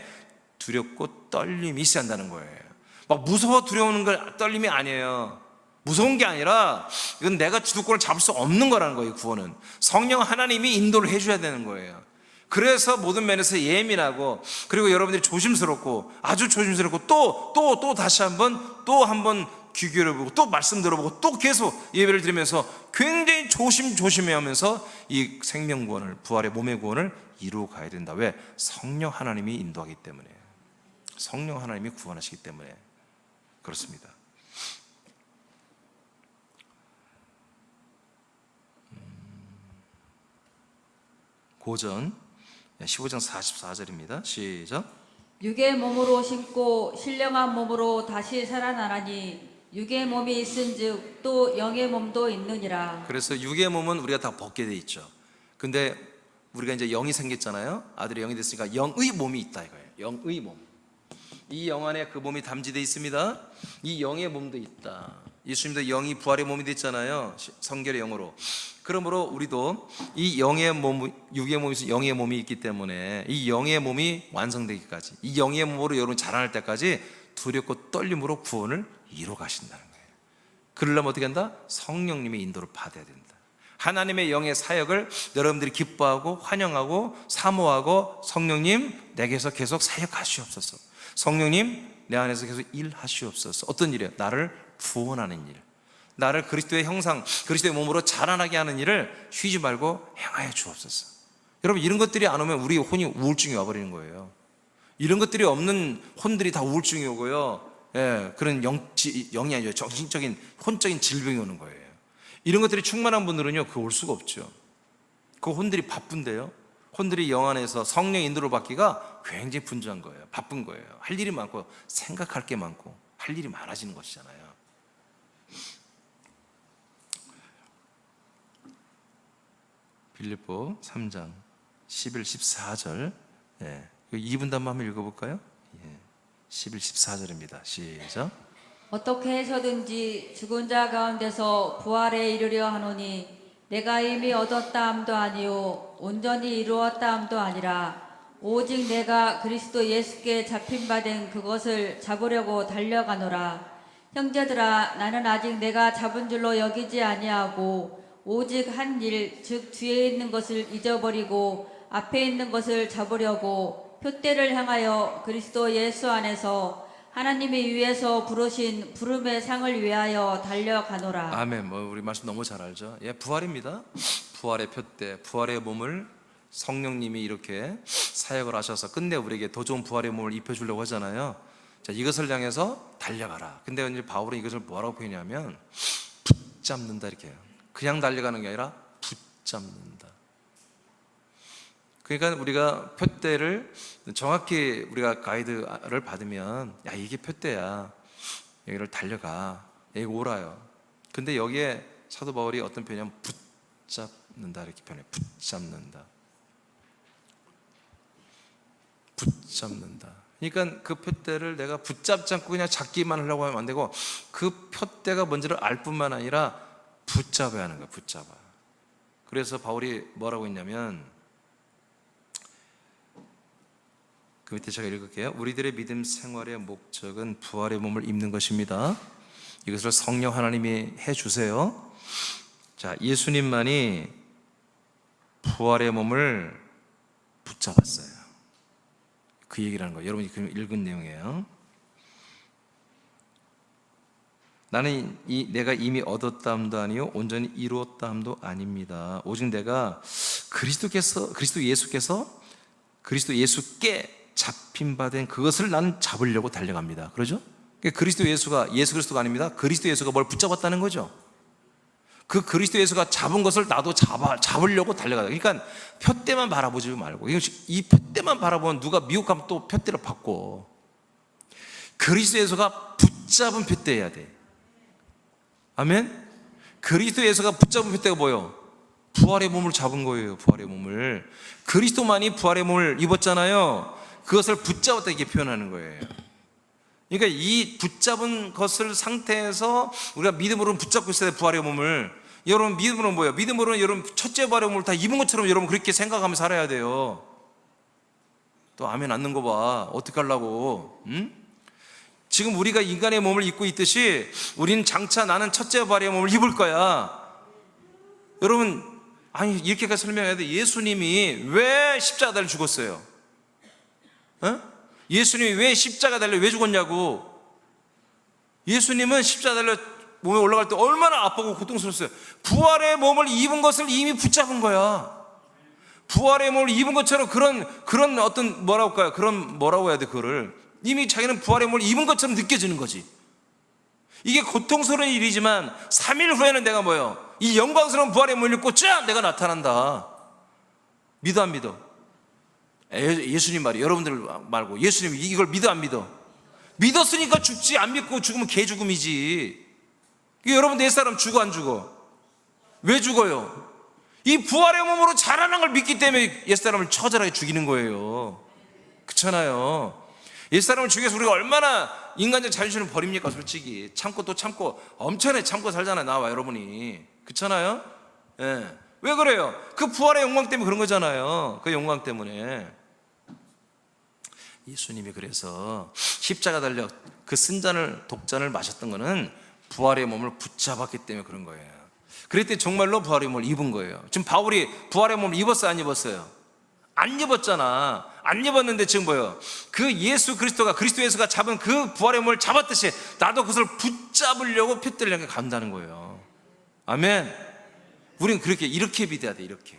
Speaker 1: 두렵고 떨림이 있어야 한다는 거예요. 막 무서워 두려우는 걸 떨림이 아니에요. 무서운 게 아니라 이건 내가 주도권을 잡을 수 없는 거라는 거예요. 구원은 성령 하나님이 인도를 해줘야 되는 거예요. 그래서 모든 면에서 예민하고, 그리고 여러분들이 조심스럽고, 아주 조심스럽고, 또 다시 한번 귀 기울여보고, 또 말씀 들어보고, 또 계속 예배를 드리면서 굉장히 조심해야 하면서 이 생명구원을, 부활의 몸의 구원을 이루어 가야 된다. 왜? 성령 하나님이 인도하기 때문에, 성령 하나님이 구원하시기 때문에 그렇습니다. 고전 15장 44절입니다. 시작.
Speaker 2: 육의 몸으로 심고 신령한 몸으로 다시 살아나라니 육의 몸이 있은즉 또 영의 몸도 있느니라.
Speaker 1: 그래서 육의 몸은 우리가 다 벗게 돼 있죠. 근데 우리가 이제 영이 생겼잖아요. 아들이 영이 됐으니까 영의 몸이 있다 이거예요. 영의 몸. 이 영 안에 그 몸이 담지되어 있습니다. 이 영의 몸도 있다. 예수님도 영이 부활의 몸이 됐잖아요. 성결의 영으로. 그러므로 우리도 이 영의 몸, 육의 몸에서 영의 몸이 있기 때문에 이 영의 몸이 완성되기까지, 이 영의 몸으로 여러분 자라날 때까지 두렵고 떨림으로 구원을 이루어 가신다는 거예요. 그러려면 어떻게 한다? 성령님의 인도를 받아야 된다. 하나님의 영의 사역을 여러분들이 기뻐하고 환영하고 사모하고, 성령님 내게서 계속 사역하시옵소서, 성령님 내 안에서 계속 일하시옵소서. 어떤 일이에요? 나를 구원하는 일, 나를 그리스도의 형상, 그리스도의 몸으로 자라나게 하는 일을 쉬지 말고 행하여 주옵소서. 여러분, 이런 것들이 안 오면 우리 혼이 우울증이 와버리는 거예요. 이런 것들이 없는 혼들이 다 우울증이 오고요, 그런 영이 아니죠. 정신적인 혼적인 질병이 오는 거예요. 이런 것들이 충만한 분들은요, 그거 올 수가 없죠. 그 혼들이 바쁜데요, 혼들이 영 안에서 성령 인도를 받기가 굉장히 분주한 거예요. 바쁜 거예요. 할 일이 많고 생각할 게 많고 할 일이 많아지는 것이잖아요. 빌립보 3장 11, 14절 2분단만 한번 읽어볼까요? 11, 14절입니다. 시작.
Speaker 2: 어떻게 해서든지 죽은 자 가운데서 부활에 이르려 하노니 내가 이미 얻었다 함도 아니요 온전히 이루었다 함도 아니라 오직 내가 그리스도 예수께 잡힌 바 된 그것을 잡으려고 달려가노라. 형제들아, 나는 아직 내가 잡은 줄로 여기지 아니하고 오직 한 일, 즉 뒤에 있는 것을 잊어버리고 앞에 있는 것을 잡으려고 표대를 향하여 그리스도 예수 안에서 하나님이 위에서 부르신 부름의 상을 위하여 달려가노라.
Speaker 1: 아멘. 우리 말씀 너무 잘 알죠. 부활입니다. 부활의 표대, 부활의 몸을 성령님이 이렇게 사역을 하셔서 끝내 우리에게 더 좋은 부활의 몸을 입혀주려고 하잖아요. 자, 이것을 향해서 달려가라. 근데 이제 바울은 이것을 뭐라고 표현하냐면 붙잡는다, 이렇게 해요. 그냥 달려가는 게 아니라 붙잡는다. 그러니까 우리가 표대를 정확히 우리가 가이드를 받으면, 야, 이게 표대야, 여기를 달려가. 여기 오라요. 근데 여기에 사도 바울이 어떤 표현이냐면 붙잡는다 이렇게 표현해요. 붙잡는다. 붙잡는다. 그러니까 그 푯대를 내가 붙잡지 않고 그냥 잡기만 하려고 하면 안 되고 그 푯대가 뭔지를 알 뿐만 아니라 붙잡아야 하는 거야. 붙잡아. 그래서 바울이 뭐라고 했냐면 그 밑에 제가 읽을게요. 우리들의 믿음 생활의 목적은 부활의 몸을 입는 것입니다. 이것을 성령 하나님이 해주세요. 자, 예수님만이 부활의 몸을 붙잡았어요. 그 얘기를 하는 거예요. 여러분이 읽은 내용이에요. 나는 내가 이미 얻었다함도 아니요 온전히 이루었다함도 아닙니다. 오직 내가 그리스도 예수께 잡힌 바 된 그것을 나는 잡으려고 달려갑니다. 그러죠? 그리스도 예수가 예수 그리스도가 아닙니다. 그리스도 예수가 뭘 붙잡았다는 거죠. 그 그리스도 예수가 잡은 것을 나도 잡으려고 달려가다. 그러니까 푯대만 바라보지 말고, 이 푯대만 바라보면 누가 미국 가면 또 푯대를 받고, 그리스도 예수가 붙잡은 푯대여야 돼. 아멘. 그리스도 예수가 붙잡은 푯대가 뭐예요? 부활의 몸을 잡은 거예요. 부활의 몸을. 그리스도만이 부활의 몸을 입었잖아요. 그것을 붙잡았다 이렇게 표현하는 거예요. 그러니까 이 붙잡은 것을 상태에서 우리가 믿음으로는 붙잡고 있어야 돼. 부활의 몸을. 여러분 믿음으로는 뭐예요? 믿음으로는 여러분 첫째 부활의 몸을 다 입은 것처럼 여러분 그렇게 생각하며 살아야 돼요. 또 아멘 안 넣는 거 봐. 어떻게 하려고? 응? 지금 우리가 인간의 몸을 입고 있듯이 우리는 장차 나는 첫째 부활의 몸을 입을 거야. 여러분 아니 이렇게까지 설명해야 돼. 예수님이 왜 십자가 달려 죽었어요? 어? 예수님이 왜 십자가 달려 왜 죽었냐고. 예수님은 십자가 달려 몸에 올라갈 때 얼마나 아프고 고통스러웠어요. 부활의 몸을 입은 것을 이미 붙잡은 거야. 부활의 몸을 입은 것처럼 그런 어떤 뭐라고 할까요? 그런 뭐라고 해야 돼 그거를. 이미 자기는 부활의 몸을 입은 것처럼 느껴지는 거지. 이게 고통스러운 일이지만 3일 후에는 내가 뭐예요? 이 영광스러운 부활의 몸을 입고 쫙 내가 나타난다. 믿어 안 믿어? 예수님 말이 여러분들 말고 예수님 이걸 믿어 안 믿어? 믿었으니까 죽지. 안 믿고 죽으면 개죽음이지. 여러분 옛사람 죽어 안 죽어? 왜 죽어요? 이 부활의 몸으로 자라난 걸 믿기 때문에 옛사람을 처절하게 죽이는 거예요. 그렇잖아요. 옛사람을 죽여서 우리가 얼마나 인간적 자존심을 버립니까? 솔직히 참고 또 참고 엄청나게 참고 살잖아요. 나와 여러분이. 그렇잖아요. 예. 왜 그래요? 그 부활의 영광 때문에 그런 거잖아요. 그 영광 때문에. 예수님이 그래서 십자가 달려 그 독잔을 마셨던 거는 부활의 몸을 붙잡았기 때문에 그런 거예요. 그랬더니 정말로 부활의 몸을 입은 거예요. 지금 바울이 부활의 몸을 입었어요? 안 입었어요? 안 입었잖아. 안 입었는데 지금 뭐예요? 그 그리스도 예수가 잡은 그 부활의 몸을 잡았듯이 나도 그것을 붙잡으려고 푯대를 향해 간다는 거예요. 아멘. 우리는 이렇게 믿어야 돼. 이렇게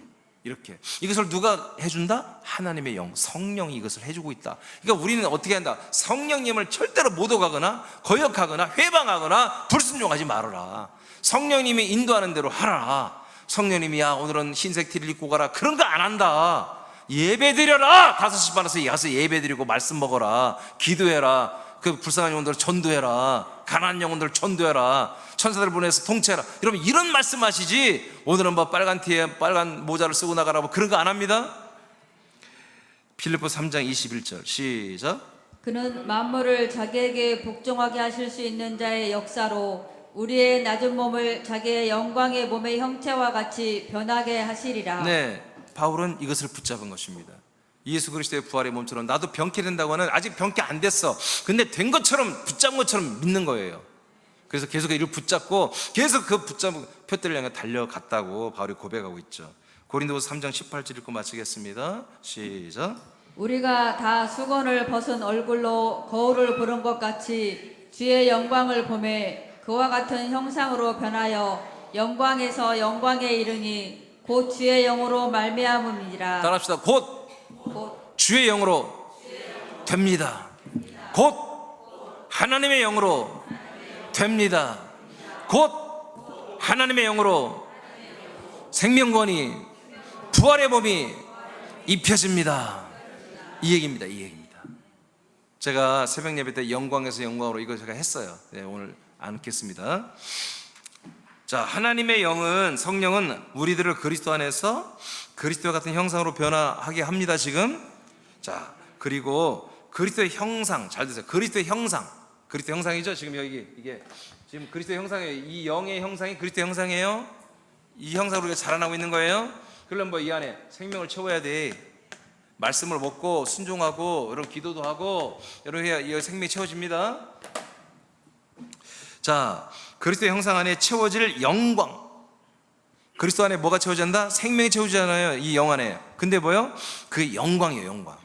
Speaker 1: 이것을 누가 해준다? 하나님의 영, 성령이 이것을 해주고 있다. 그러니까 우리는 어떻게 한다? 성령님을 절대로 못 오가거나 거역하거나 회방하거나 불순종하지 말아라. 성령님이 인도하는 대로 하라. 성령님이 야 오늘은 흰색 티를 입고 가라, 그런 거 안 한다. 예배드려라. 5시 반에 가서 예배드리고 말씀 먹어라. 기도해라. 그 불쌍한 영혼들 전도해라. 가난한 영혼들 전도해라. 천사들 보내서 통치해라. 여러분 이런 말씀하시지 오늘은 뭐 빨간 티에 빨간 모자를 쓰고 나가라 뭐 그런 거 안 합니다. 빌립보 3장 21절 시작.
Speaker 2: 그는 만물을 자기에게 복종하게 하실 수 있는 자의 역사로 우리의 낮은 몸을 자기의 영광의 몸의 형체와 같이 변하게 하시리라.
Speaker 1: 네, 바울은 이것을 붙잡은 것입니다. 예수 그리스도의 부활의 몸처럼 나도 병케 된다고 하는, 아직 병케 안 됐어. 근데 된 것처럼 붙잡은 것처럼 믿는 거예요. 그래서 계속 이를 붙잡고 계속 그 붙잡은 푯대를 향해 달려갔다고 바울이 고백하고 있죠. 고린도서 3장 18절 읽고 마치겠습니다. 시작.
Speaker 2: 우리가 다 수건을 벗은 얼굴로 거울을 보는 것 같이 주의 영광을 보매 그와 같은 형상으로 변하여 영광에서 영광에 이르니 곧 주의 영으로 말미암음이니라.
Speaker 1: 따라합시다. 곧 주의 영으로 됩니다. 곧 하나님의 영으로 됩니다. 곧 하나님의 영으로 생명권이 부활의 몸이 입혀집니다. 이 얘기입니다. 제가 새벽 예배 때 영광에서 영광으로 이거 제가 했어요. 네, 오늘 안 읽겠습니다. 자, 하나님의 영은, 성령은 우리들을 그리스도 안에서 그리스도와 같은 형상으로 변화하게 합니다, 지금. 자, 그리고 그리스도의 형상, 잘 드세요. 그리스도의 형상. 그리스도의 형상이죠? 지금 여기, 이게. 지금 그리스도의 형상이에요. 이 영의 형상이 그리스도의 형상이에요. 이 형상으로 우리가 자라나고 있는 거예요. 그러면 뭐 이 안에 생명을 채워야 돼. 말씀을 먹고 순종하고, 여러분 기도도 하고, 여러분 해야 이 생명이 채워집니다. 자, 그리스도의 형상 안에 채워질 영광. 그리스도 안에 뭐가 채워진다? 생명이 채워지잖아요, 이 영 안에. 근데 뭐요? 그게 영광이에요, 영광.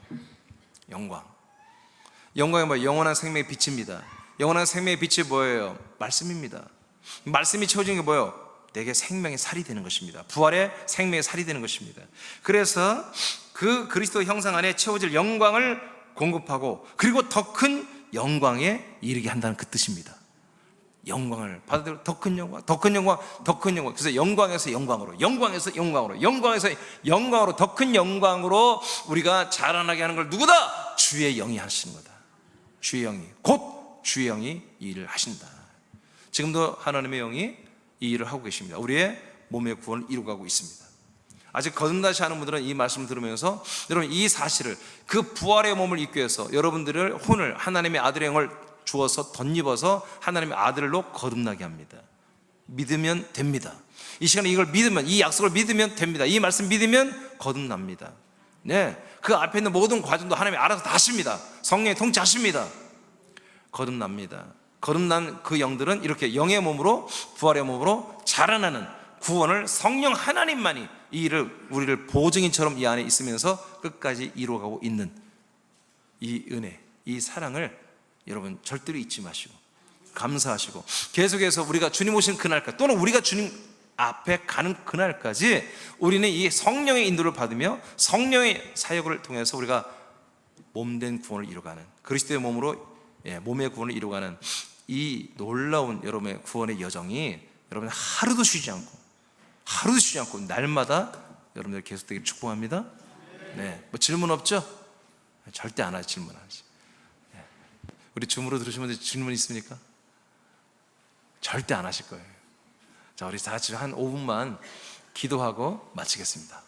Speaker 1: 영광. 영광이 뭐예요? 영원한 생명의 빛입니다. 영원한 생명의 빛이 뭐예요? 말씀입니다. 말씀이 채워지는 게 뭐예요? 내게 생명의 살이 되는 것입니다. 부활의 생명의 살이 되는 것입니다. 그래서 그 그리스도 형상 안에 채워질 영광을 공급하고, 그리고 더 큰 영광에 이르게 한다는 그 뜻입니다. 영광을 받아들여 더 큰 영광, 더 큰 영광, 더 큰 영광. 그래서 영광에서 영광으로, 영광에서 영광으로, 영광에서 영광으로, 더 큰 영광으로 우리가 자라나게 하는 걸 누구다? 주의 영이 하시는 거다. 주의 영이, 곧 주의 영이 이 일을 하신다. 지금도 하나님의 영이 이 일을 하고 계십니다. 우리의 몸의 구원을 이루어가고 있습니다. 아직 거듭나지 않은 분들은 이 말씀을 들으면서 여러분 이 사실을, 그 부활의 몸을 입기 위해서 여러분들을 혼을, 하나님의 아들의 영을 주어서 덧입어서 하나님의 아들로 거듭나게 합니다. 믿으면 됩니다. 이 시간에 이걸 믿으면, 이 약속을 믿으면 됩니다. 이 말씀 믿으면 거듭납니다. 네, 그 앞에 있는 모든 과정도 하나님이 알아서 다 하십니다. 성령이 통치하십니다. 거듭납니다. 거듭난 그 영들은 이렇게 영의 몸으로, 부활의 몸으로 자라나는 구원을 성령 하나님만이 이 일을, 우리를 보증인처럼 이 안에 있으면서 끝까지 이루어가고 있는 이 은혜, 이 사랑을 여러분 절대로 잊지 마시고 감사하시고, 계속해서 우리가 주님 오신 그날까지, 또는 우리가 주님 앞에 가는 그날까지 우리는 이 성령의 인도를 받으며 성령의 사역을 통해서 우리가 몸된 구원을 이루어가는, 그리스도의 몸으로 몸의 구원을 이루어가는 이 놀라운 여러분의 구원의 여정이 여러분 하루도 쉬지 않고 날마다 여러분들 계속되기를 축복합니다. 네, 뭐 질문 없죠? 절대 안 하죠. 질문 안 하죠. 우리 줌으로 들으시는 분들 질문 있습니까? 절대 안 하실 거예요. 자, 우리 다 같이 한 5분만 기도하고 마치겠습니다.